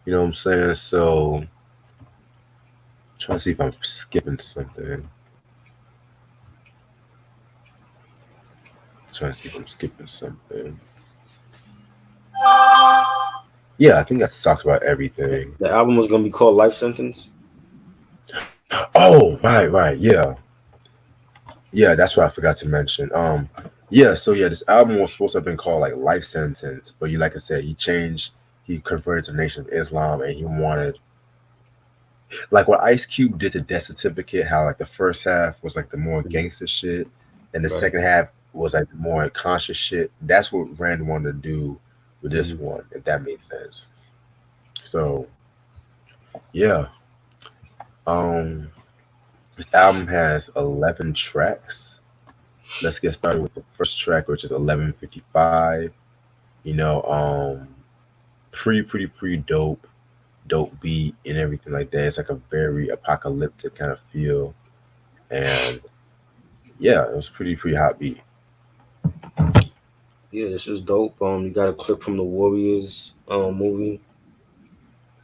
Speaker 1: You know what I'm saying? So trying to see if I'm skipping something. Trying to see if I'm skipping something. Yeah, I think that talks about everything.
Speaker 2: The album was gonna be called Life Sentence.
Speaker 1: Oh, right, yeah, yeah. That's what I forgot to mention. Yeah. So yeah, this album was supposed to have been called like Life Sentence, but you, like I said, he changed. He converted to the Nation of Islam, and he wanted like what Ice Cube did to Death Certificate. How like the first half was like the more
Speaker 2: Mhm.
Speaker 1: gangster shit, and the
Speaker 2: Right.
Speaker 1: second half was like the more conscious shit. That's what Rand wanted to do with this
Speaker 2: Hmm.
Speaker 1: one, if that makes sense. So yeah, um, this album has 11 tracks. Let's get started with the first track, which is 11:55. You know, pretty dope beat and everything like that. It's like a very apocalyptic kind of feel, and yeah, it was pretty hot beat.
Speaker 2: Yeah, this is dope. You got a clip from the Warriors movie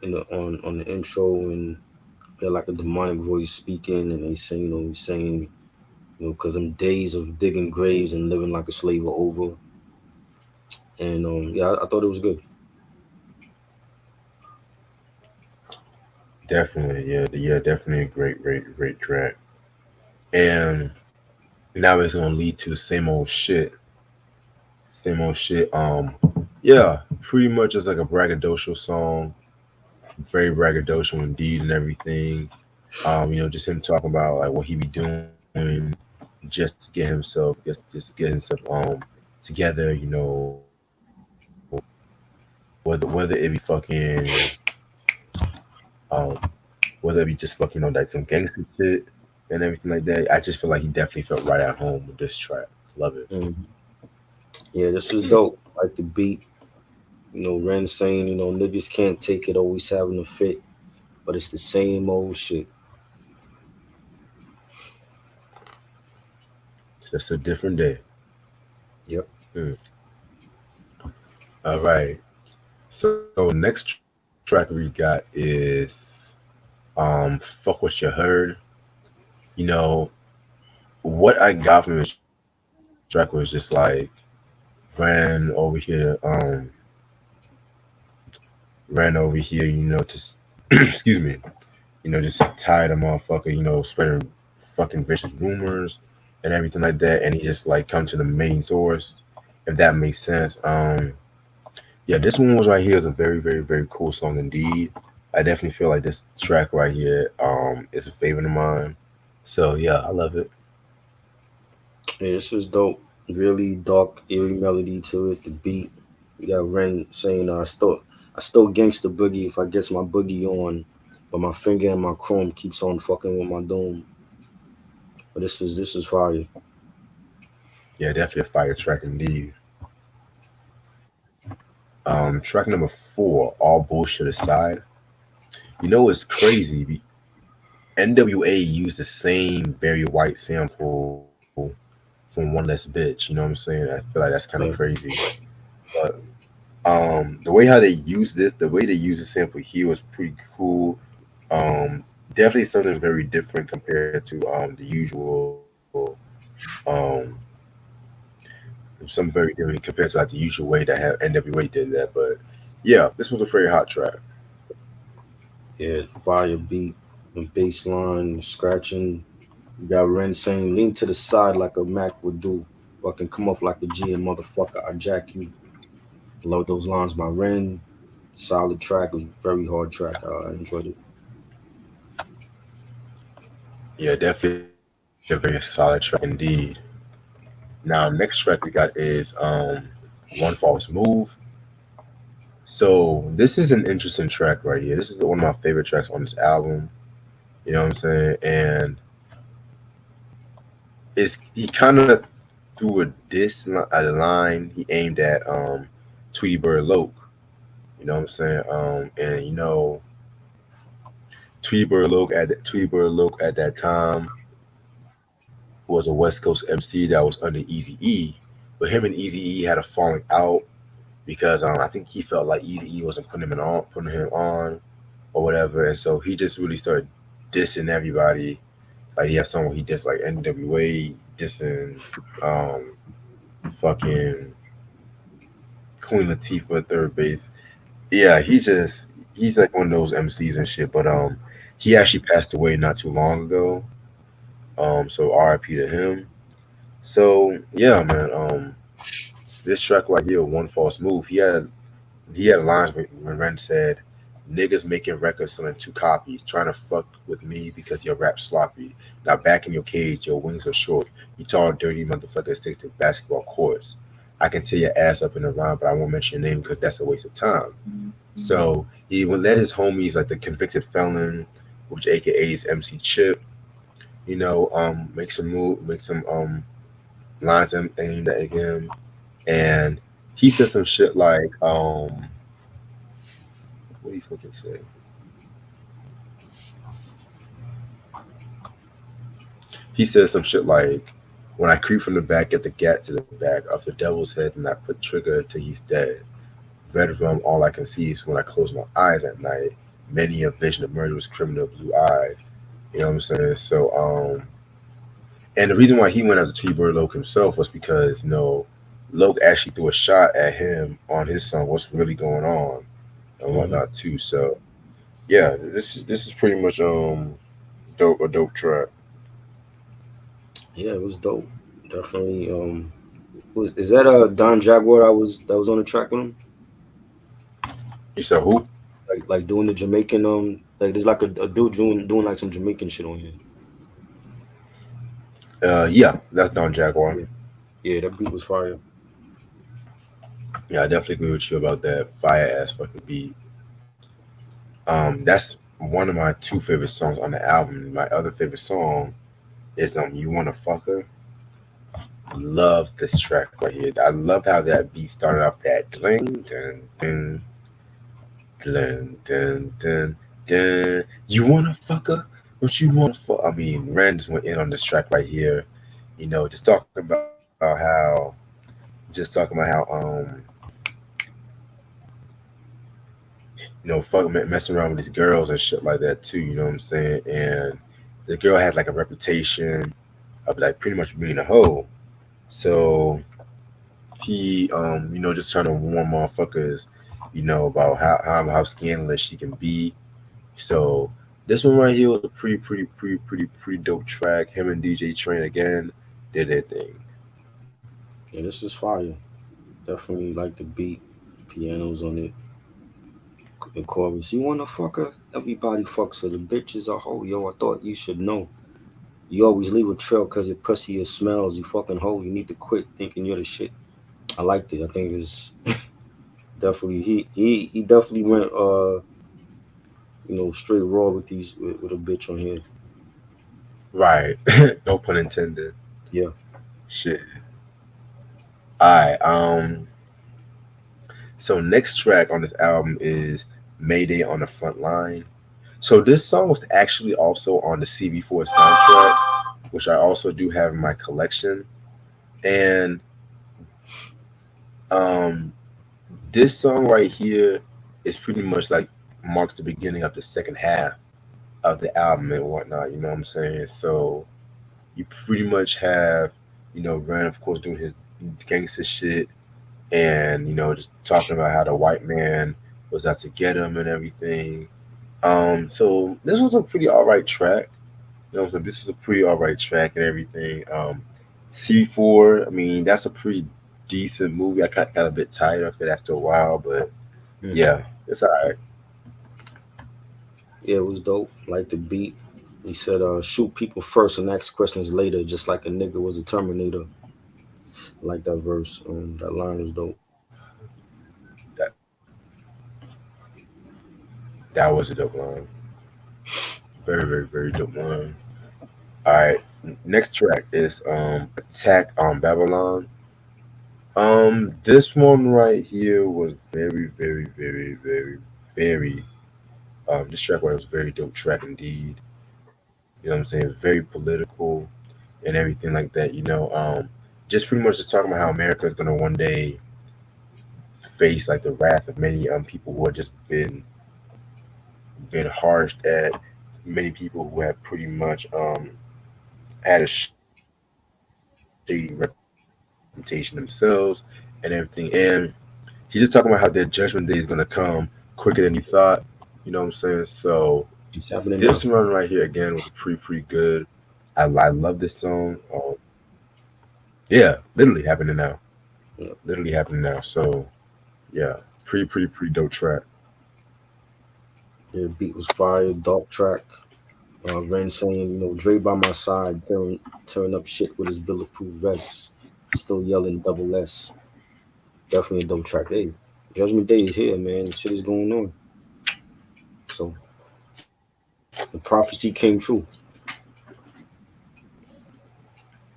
Speaker 2: in the on the intro, and they're like a demonic voice speaking, and they saying, saying, because them days of digging graves and living like a slave are over. And yeah, I thought it was good.
Speaker 1: Definitely, yeah, definitely a great track. And now it's gonna lead to the same old shit. Yeah, pretty much it's like a braggadocio song, very braggadocio indeed, and everything. Just him talking about like what he be doing just to get himself, just to get himself together. Whether it be fucking whether it be just fucking on like some gangster shit and everything like that. I just feel like he definitely felt right at home with this track. Love it.
Speaker 2: Mhm. Yeah, this was dope. Like the beat, Ren saying, niggas can't take it, always having a fit, but it's the same old shit.
Speaker 1: It's just a different day.
Speaker 2: Yep.
Speaker 1: Mm. All right. So next track we got is "Fuck What You Heard." You know what I got from this track was just like ran over here, ran over here. Just excuse me. Just tired of motherfucker. Spreading fucking vicious rumors and everything like that, and he just like come to the main source, if that makes sense. Yeah, this one was right here is a very cool song indeed. I definitely feel like this track right here is a favorite of mine. So yeah, I love it.
Speaker 2: Yeah, this was dope. Really dark, eerie melody to it. The beat. You got Ren saying, I still gangsta boogie if I gets my boogie on, but my finger and my chrome keeps on fucking with my dome." But this is fire.
Speaker 1: Yeah, definitely a fire track indeed. Track number four, all bullshit aside. It's crazy. NWA used the same Barry White sample from One Less Bitch. You know what I'm saying? I feel like that's kind of
Speaker 2: Right.
Speaker 1: crazy. But the way how they use this, the way they use the sample here was pretty cool. Um, Definitely something very different compared to the usual. Um, Something very different compared to like the usual way that have NWA did that. But yeah, this was a very hot track.
Speaker 2: Yeah, fire beat, and bass line, scratching. You got Ren saying, lean to the side like a Mac would do. Fucking come off like a G and motherfucker, I jack you. Love those lines by Ren. Solid track. It was a very hard track. I enjoyed it.
Speaker 1: Yeah, definitely a very solid track indeed. Now, next track we got is One False Move. So this is an interesting track right here. This is one of my favorite tracks on this album. You know what I'm saying? And it's he kind of threw at a line he aimed at Tweety Bird Loke. You know what I'm saying? And Tweeberloke at that time was a West Coast MC that was under Easy E, but him and Easy E had a falling out because I think he felt like Easy E wasn't putting him on or whatever, and so he just really started dissing everybody. Like he had someone he dissed like NWA, dissing um fucking Queen Latifah at third base. Yeah, he's like one of those MCs and shit. But he actually passed away not too long ago. So R.I.P. to him. So yeah, man. This track right here, One False Move. He had lines when Ren said, "Niggas making records selling two copies, trying to fuck with me because your rap sloppy. Now back in your cage, your wings are short. You tall, dirty motherfuckers stick to basketball courts. I can tear your ass up in a rhyme, but I won't mention your name because that's a waste of time." So he would let his homies, like the convicted felon, which AKA is MC Chip, make some lines aimed at him, and he said some shit like, what do you fucking say? He said some shit like, "When I creep from the back, get the gat to the back of the devil's head, and I put trigger till he's dead. Red rum, all I can see is when I close my eyes at night. Many a vision of murderous criminal blue eyed." You know what I'm saying? So, and the reason why he went after T Bird Loke himself was because Loke actually threw a shot at him on his song "What's Really Going On" and
Speaker 2: Hmm.
Speaker 1: whatnot too. So yeah, this is pretty much a dope track.
Speaker 2: Yeah, it was dope. Definitely. Was is that Don Jaguar that was on the track with him?
Speaker 1: You said who?
Speaker 2: Like doing the Jamaican like there's like a dude doing like some Jamaican shit on here.
Speaker 1: Yeah, that's Don Jaguar.
Speaker 2: Yeah, yeah, that beat was fire.
Speaker 1: Yeah, I definitely agree with you about that fire ass fucking beat. That's one of my two favorite songs on the album. My other favorite song is "You Wanna Fucker." Love this track right here. I love how that beat started off that ding dun dun dun dun dun dun. You wanna fucker? What you wanna fuck? I mean, Ren just went in on this track right here. Just talking about fucking messing around with these girls and shit like that too. You know what I'm saying? And the girl had like a reputation of like pretty much being a hoe. So he, just trying to warn motherfuckers, about how scandalous she can be. So this one right here was a pretty dope track. Him and DJ Train again did their thing.
Speaker 2: Yeah, this was fire. Definitely like the beat, pianos on it, the chorus. You wanna fuck her? Everybody fucks her. The bitch is a hoe. Yo, I thought you should know. You always leave a trail cause your pussy it smells. You fucking hoe. You need to quit thinking you're the shit. I liked it. I think it's definitely he definitely went straight raw with with a bitch on here.
Speaker 1: Right. No pun intended.
Speaker 2: Yeah.
Speaker 1: Shit. Alright. So next track on this album is Mayday on the Front Line. So this song was actually also on the CB4 soundtrack, which I also do have in my collection. And um this song right here is pretty much like marks the beginning of the second half of the album and whatnot, you know what I'm saying? So you pretty much have, Ren of course doing his gangster shit and, just talking about how the white man was out to get him and everything. So this was a pretty alright track. You know what I'm saying? This is a pretty alright track and everything. C4, I mean, that's a pretty decent movie. I got a bit tired of it after a while, but
Speaker 2: Hmm.
Speaker 1: yeah, it's alright.
Speaker 2: Yeah, it was dope. Like the beat. He said, shoot people first and ask questions later, just like a nigga was a Terminator. I like that verse. That line was dope.
Speaker 1: That that was a dope line. Very, very, very dope line. Alright. Next track is Attack on Babylon. This one right here was very, very, very, very, very This track was a very dope track indeed. You know what I'm saying? Very political and everything like that. Just pretty much just talking about how America is gonna one day face like the wrath of many people who have just been harshed at, many people who have pretty much had a shady reputation themselves and everything. And he's just talking about how their judgment day is gonna come quicker than you thought. You know what I'm saying? So this one
Speaker 2: It's
Speaker 1: right
Speaker 2: happening
Speaker 1: here
Speaker 2: now.
Speaker 1: again was pretty good. I love this song. Yeah, literally happening now.
Speaker 2: Yeah.
Speaker 1: Literally happening now. So yeah, pretty dope track.
Speaker 2: The beat was fire, dark track. Ren saying, Dre by my side, tearing up shit with his bulletproof vest, still yelling double S. Definitely a dope track. Hey, Judgment Day is here, man. Shit is going on. So the prophecy came true.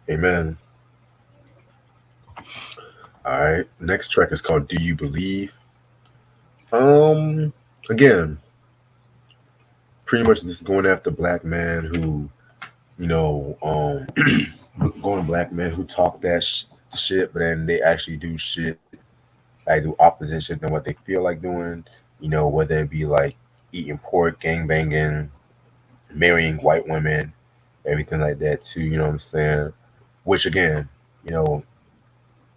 Speaker 1: Amen. All right. Next track is called "Do You Believe." Um, Again, pretty much this is going after black man who, you know, going to black men who talk that shit, but then they actually do shit like do opposite shit than what they feel like doing. Whether it be like eating pork, gang banging, marrying white women, everything like that too. You know what I'm saying? Which again, you know,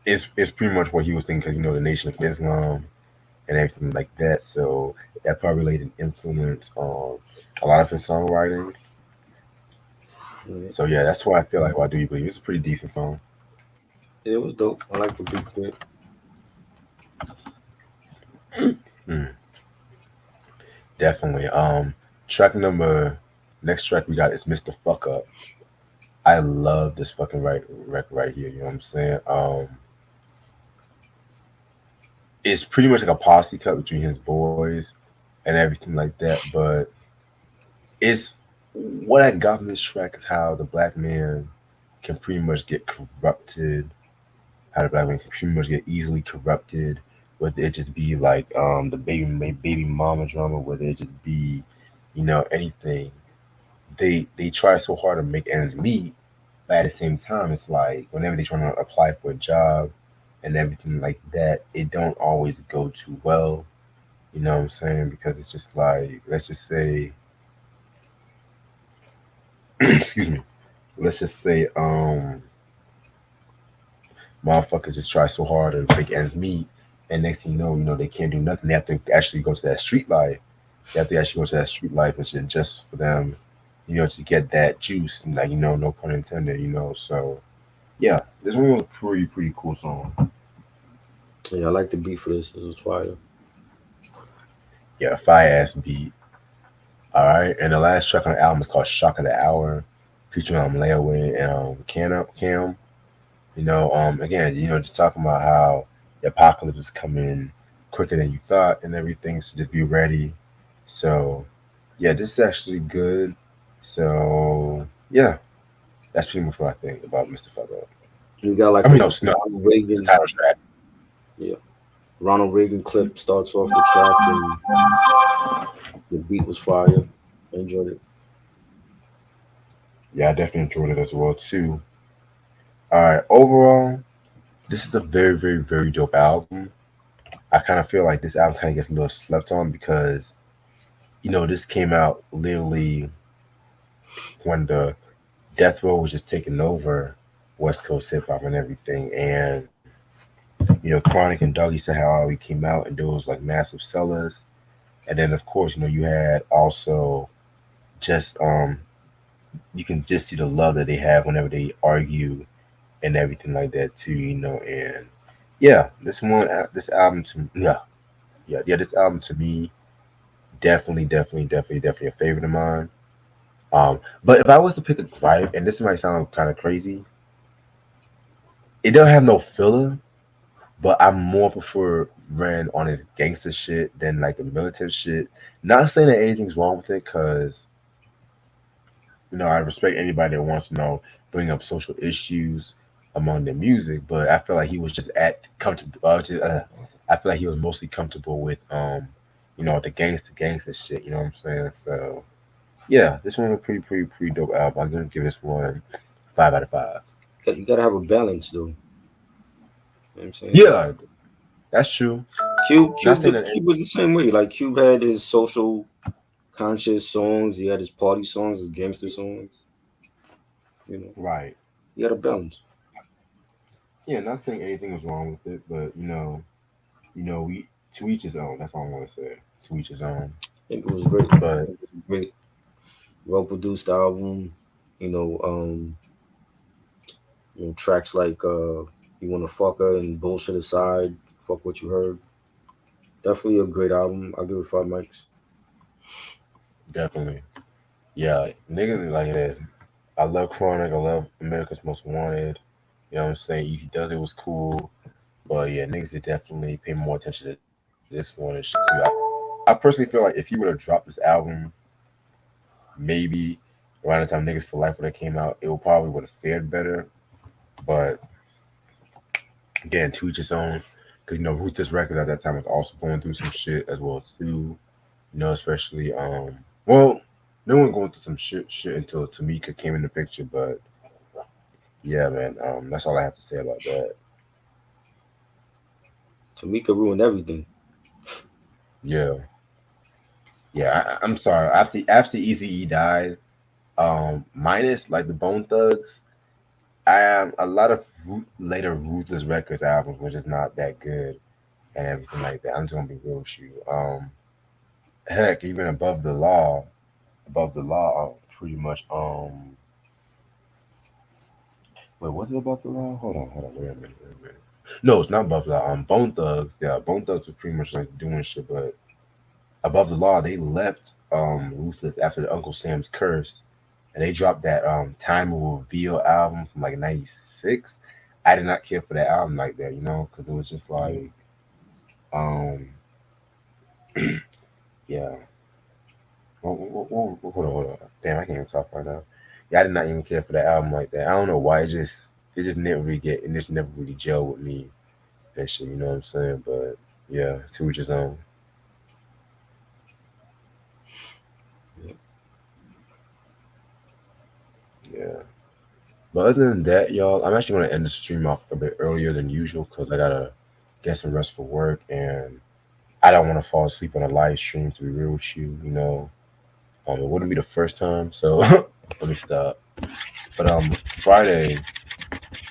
Speaker 1: is pretty much what he was thinking because the Nation of Islam and everything like that. So that probably laid an influence on a lot of his songwriting.
Speaker 2: Yeah,
Speaker 1: So yeah, that's why I feel like Why Do You Believe? It's a pretty decent song.
Speaker 2: it was dope. I like the beat to it.
Speaker 1: Mm, definitely. Track number next track we got is Mr. Fuck Up. I love this fucking record right here. You know what I'm saying? It's pretty much like a posse cut between his boys and everything like that. But it's what I got from this track is how the black man can pretty much get corrupted, how the black man can pretty much get easily corrupted, whether it just be like the baby mama drama, whether it just be, anything. They try so hard to make ends meet, but at the same time, it's like whenever they try to apply for a job and everything like that, it don't always go too well. You know what I'm saying? Because it's just like, let's just say, excuse me, let's just say, motherfuckers just try so hard to make ends meet, and next thing you know, they can't do nothing. They have to actually go to that street life. They have to actually go to that street life and shit just for them, to get that juice. And like, no pun intended. So yeah, this one was a pretty cool song.
Speaker 2: Yeah, I like the beat for this. This was fire.
Speaker 1: Yeah, fire ass beat. All right, and the last track on the album is called "Shock of the Hour," featuring Layaway and Cam. Again, just talking about how the apocalypse is coming quicker than you thought and everything, so just be ready. So, yeah, this is actually good. So, yeah, that's pretty much what I think about Mr. Fuck Up.
Speaker 2: You got
Speaker 1: I
Speaker 2: like
Speaker 1: mean,
Speaker 2: a
Speaker 1: no, Snow,
Speaker 2: Ronald
Speaker 1: the
Speaker 2: Reagan.
Speaker 1: title track.
Speaker 2: Yeah, Ronald Reagan clip starts off the track, and the beat was fire. I enjoyed it.
Speaker 1: Yeah, I definitely enjoyed it as well, too. All right, overall, this is a very dope album. I kind of feel like this album kind of gets a little slept on because, this came out literally when the Death Row was just taking over West Coast hip hop and everything. And, Chronic and Dougie said how we came out and those like massive sellers. And then, of course, you had also just, you can just see the love that they have whenever they argue and everything like that, too. And yeah, this album to, yeah, this album to me, definitely a favorite of mine. But if I was to pick a gripe, and this might sound kind of crazy, it don't have no filler, but I more prefer Ren on his gangster shit than like the militant shit. Not saying that anything's wrong with it, cause I respect anybody that wants to bring up social issues among their music, but I feel like he was just at comfortable. I feel like he was mostly comfortable with the gangster shit. You know what I'm saying? So yeah, this one was a pretty dope album. I'm gonna give this one 5 out of 5.
Speaker 2: You gotta have a balance, though. You know what I'm saying?
Speaker 1: Yeah, that's true. Not
Speaker 2: Cube,
Speaker 1: saying that.
Speaker 2: Cube was the same way. Like Cube had his social conscious songs. He had his party songs, his gangster songs. You know,
Speaker 1: Right.
Speaker 2: he had a balance.
Speaker 1: Yeah, not saying anything was wrong with it, but we to each his own. That's all I'm gonna say. To each his own.
Speaker 2: I think it was great. I
Speaker 1: But
Speaker 2: think it was a great, well produced album. You know, tracks like "You Wanna Fuck Her" and "Bullshit Aside," "Fuck What You Heard." Definitely a great album. I'll give it 5 mics.
Speaker 1: definitely, yeah, niggas like this. I love Chronic. I love America's Most Wanted. You know what I'm saying? Easy Does It was cool. But yeah, niggas did definitely pay more attention to this one and shit too. I personally feel like if he would have dropped this album, maybe around the time Niggas for Life would have came out, it would probably would have fared better. But again, to each his own. Because Ruthless Records at that time was also going through some shit as well too. Especially well, no one going through some shit until Tamika came in the picture. But yeah, man, that's all I have to say about that.
Speaker 2: Tamika ruined everything.
Speaker 1: Yeah, yeah. I'm sorry. After Eazy-E died, minus like the Bone Thugs, a lot of later Ruthless Records albums were just not that good and everything like that. I'm just gonna be real with you. Heck, even above the law, pretty much. Wait, was it above the law? Hold on. Wait a minute. No, it's not above the law. Bone Thugs. Yeah, Bone Thugs was pretty much like doing shit, but above the law, they left Ruthless after the Uncle Sam's Curse, and they dropped that Time Will Reveal album from like '96. I did not care for that album like that, because it was just
Speaker 2: Mhm.
Speaker 1: like, um, yeah. Hold on. Damn, I can't even talk right now. Yeah, I did not even care for that album like that. I don't know why. It just never really it just never really gelled with me and shit. You know what I'm saying? But yeah, to each his own.
Speaker 2: Yeah.
Speaker 1: Yeah. But other than that, y'all, I'm actually gonna end the stream off a bit earlier than usual because I gotta get some rest for work and I don't want to fall asleep on a live stream. To be real with you, it wouldn't be the first time. So let me stop. But Friday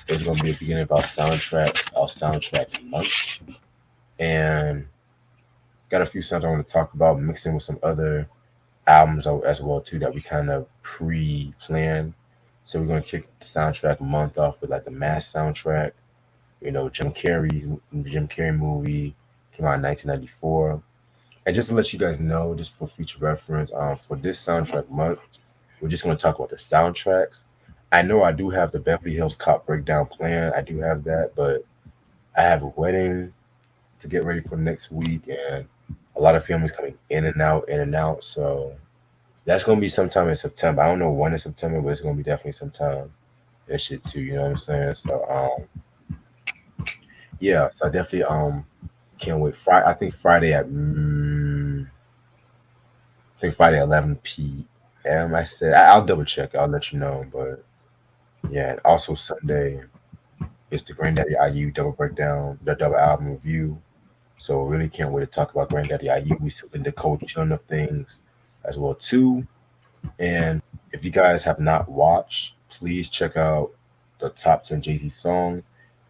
Speaker 1: is gonna be the beginning of our soundtrack month, and got a few songs I want to talk about, mixed in with some other albums as well too that we kind of pre-planned. So we're gonna kick the soundtrack month off with like the Mass soundtrack. Jim Carrey movie came out in 1994. And just to let you guys know, just for future reference, for this soundtrack month, we're just gonna talk about the soundtracks. I know I do have the Beverly Hills Cop breakdown plan. I do have that, but I have a wedding to get ready for next week, and a lot of families coming in and out. So that's gonna be sometime in September. I don't know when in September, but it's gonna be definitely sometime and shit too. You know what I'm saying? So yeah. So I definitely can't wait. Friday, I think Friday at 11 p.m. I said I'll double check. I'll let you know. But yeah, and also Sunday is the Granddaddy IU double breakdown, the double album review. So really can't wait to talk about Granddaddy IU. We still in the cold chilling of things as well too. And if you guys have not watched, please check out the top 10 Jay Z song.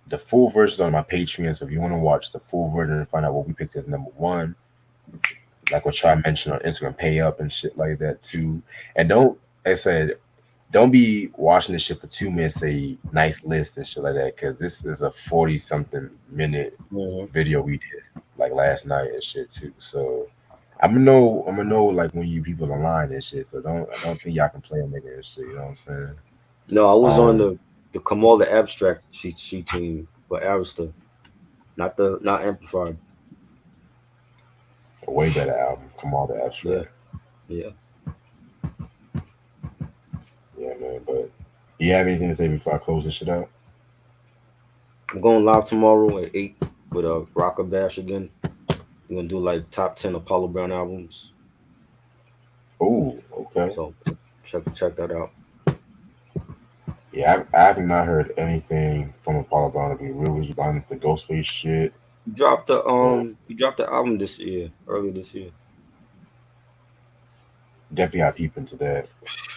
Speaker 1: The full version is on my Patreon. So if you want to watch the full version and find out what we picked as number one, like what I mentioned on Instagram, pay up and shit like that too. And don't, like I said, don't be watching this shit for 2 minutes, say nice list and shit like that, because this is a 40 something minute
Speaker 2: Mhm.
Speaker 1: video we did like last night and shit too. So I'm gonna know like when you people online and shit. So I don't think y'all can play a nigga and shit. You know what I'm saying?
Speaker 2: No, I was on
Speaker 1: Um,
Speaker 2: the Kamal the Abstract she team for Arista, not Amplified.
Speaker 1: a way better album. Come on, the
Speaker 2: Yeah,
Speaker 1: abstract.
Speaker 2: yeah.
Speaker 1: Yeah, man. But you have anything to say before I close this shit out?
Speaker 2: I'm going live tomorrow at 8 with Rocker Bash again. We're gonna do like top 10 Apollo Brown albums.
Speaker 1: Oh, okay.
Speaker 2: So check that out.
Speaker 1: Yeah, I have not heard anything from Apollo Brown to be real with you, honest. The Ghostface shit. Uh,
Speaker 2: He dropped the album this year, earlier this year.
Speaker 1: definitely got peep into that.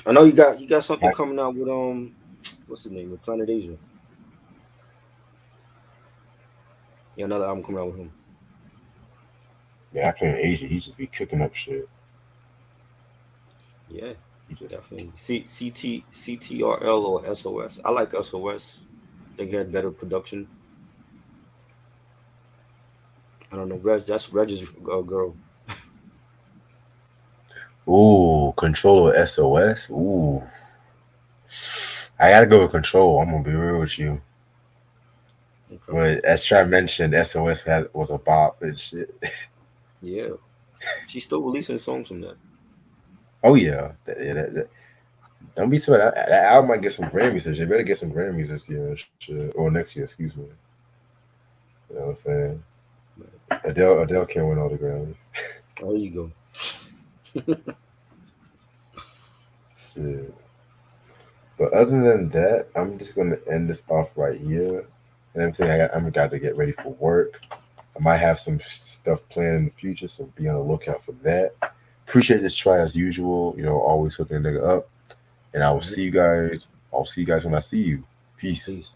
Speaker 2: I know he got something coming out with what's his name with Planet Asia. Yeah, another album coming out with him.
Speaker 1: Yeah, I play in Asia. He just be cooking up shit.
Speaker 2: Yeah,
Speaker 1: He just
Speaker 2: definitely. CTRL or SOS. I like SOS. They had better production. I don't know. That's Reg's girl.
Speaker 1: ooh, Control or SOS. Ooh, I gotta go with Control. I'm gonna be real with you.
Speaker 2: Okay.
Speaker 1: But as Trey mentioned, was a bop and shit.
Speaker 2: Yeah, she's still releasing songs from that.
Speaker 1: Oh yeah, don't be sure that album might get some Grammys this year. Better get some Grammys this year, and shit. Or next year. Excuse me. You know what I'm saying? Adele can't win all the Grammys.
Speaker 2: Oh, there you go.
Speaker 1: Shit. But other than that, I'm just gonna end this off right here. And everything I'm got to get ready for work. I might have some stuff planned in the future, so be on the lookout for that. Appreciate this try as usual. Always hooking a nigga up. And I will
Speaker 2: Mhm.
Speaker 1: see you guys. I'll see you guys when I see you. Peace.
Speaker 2: Peace.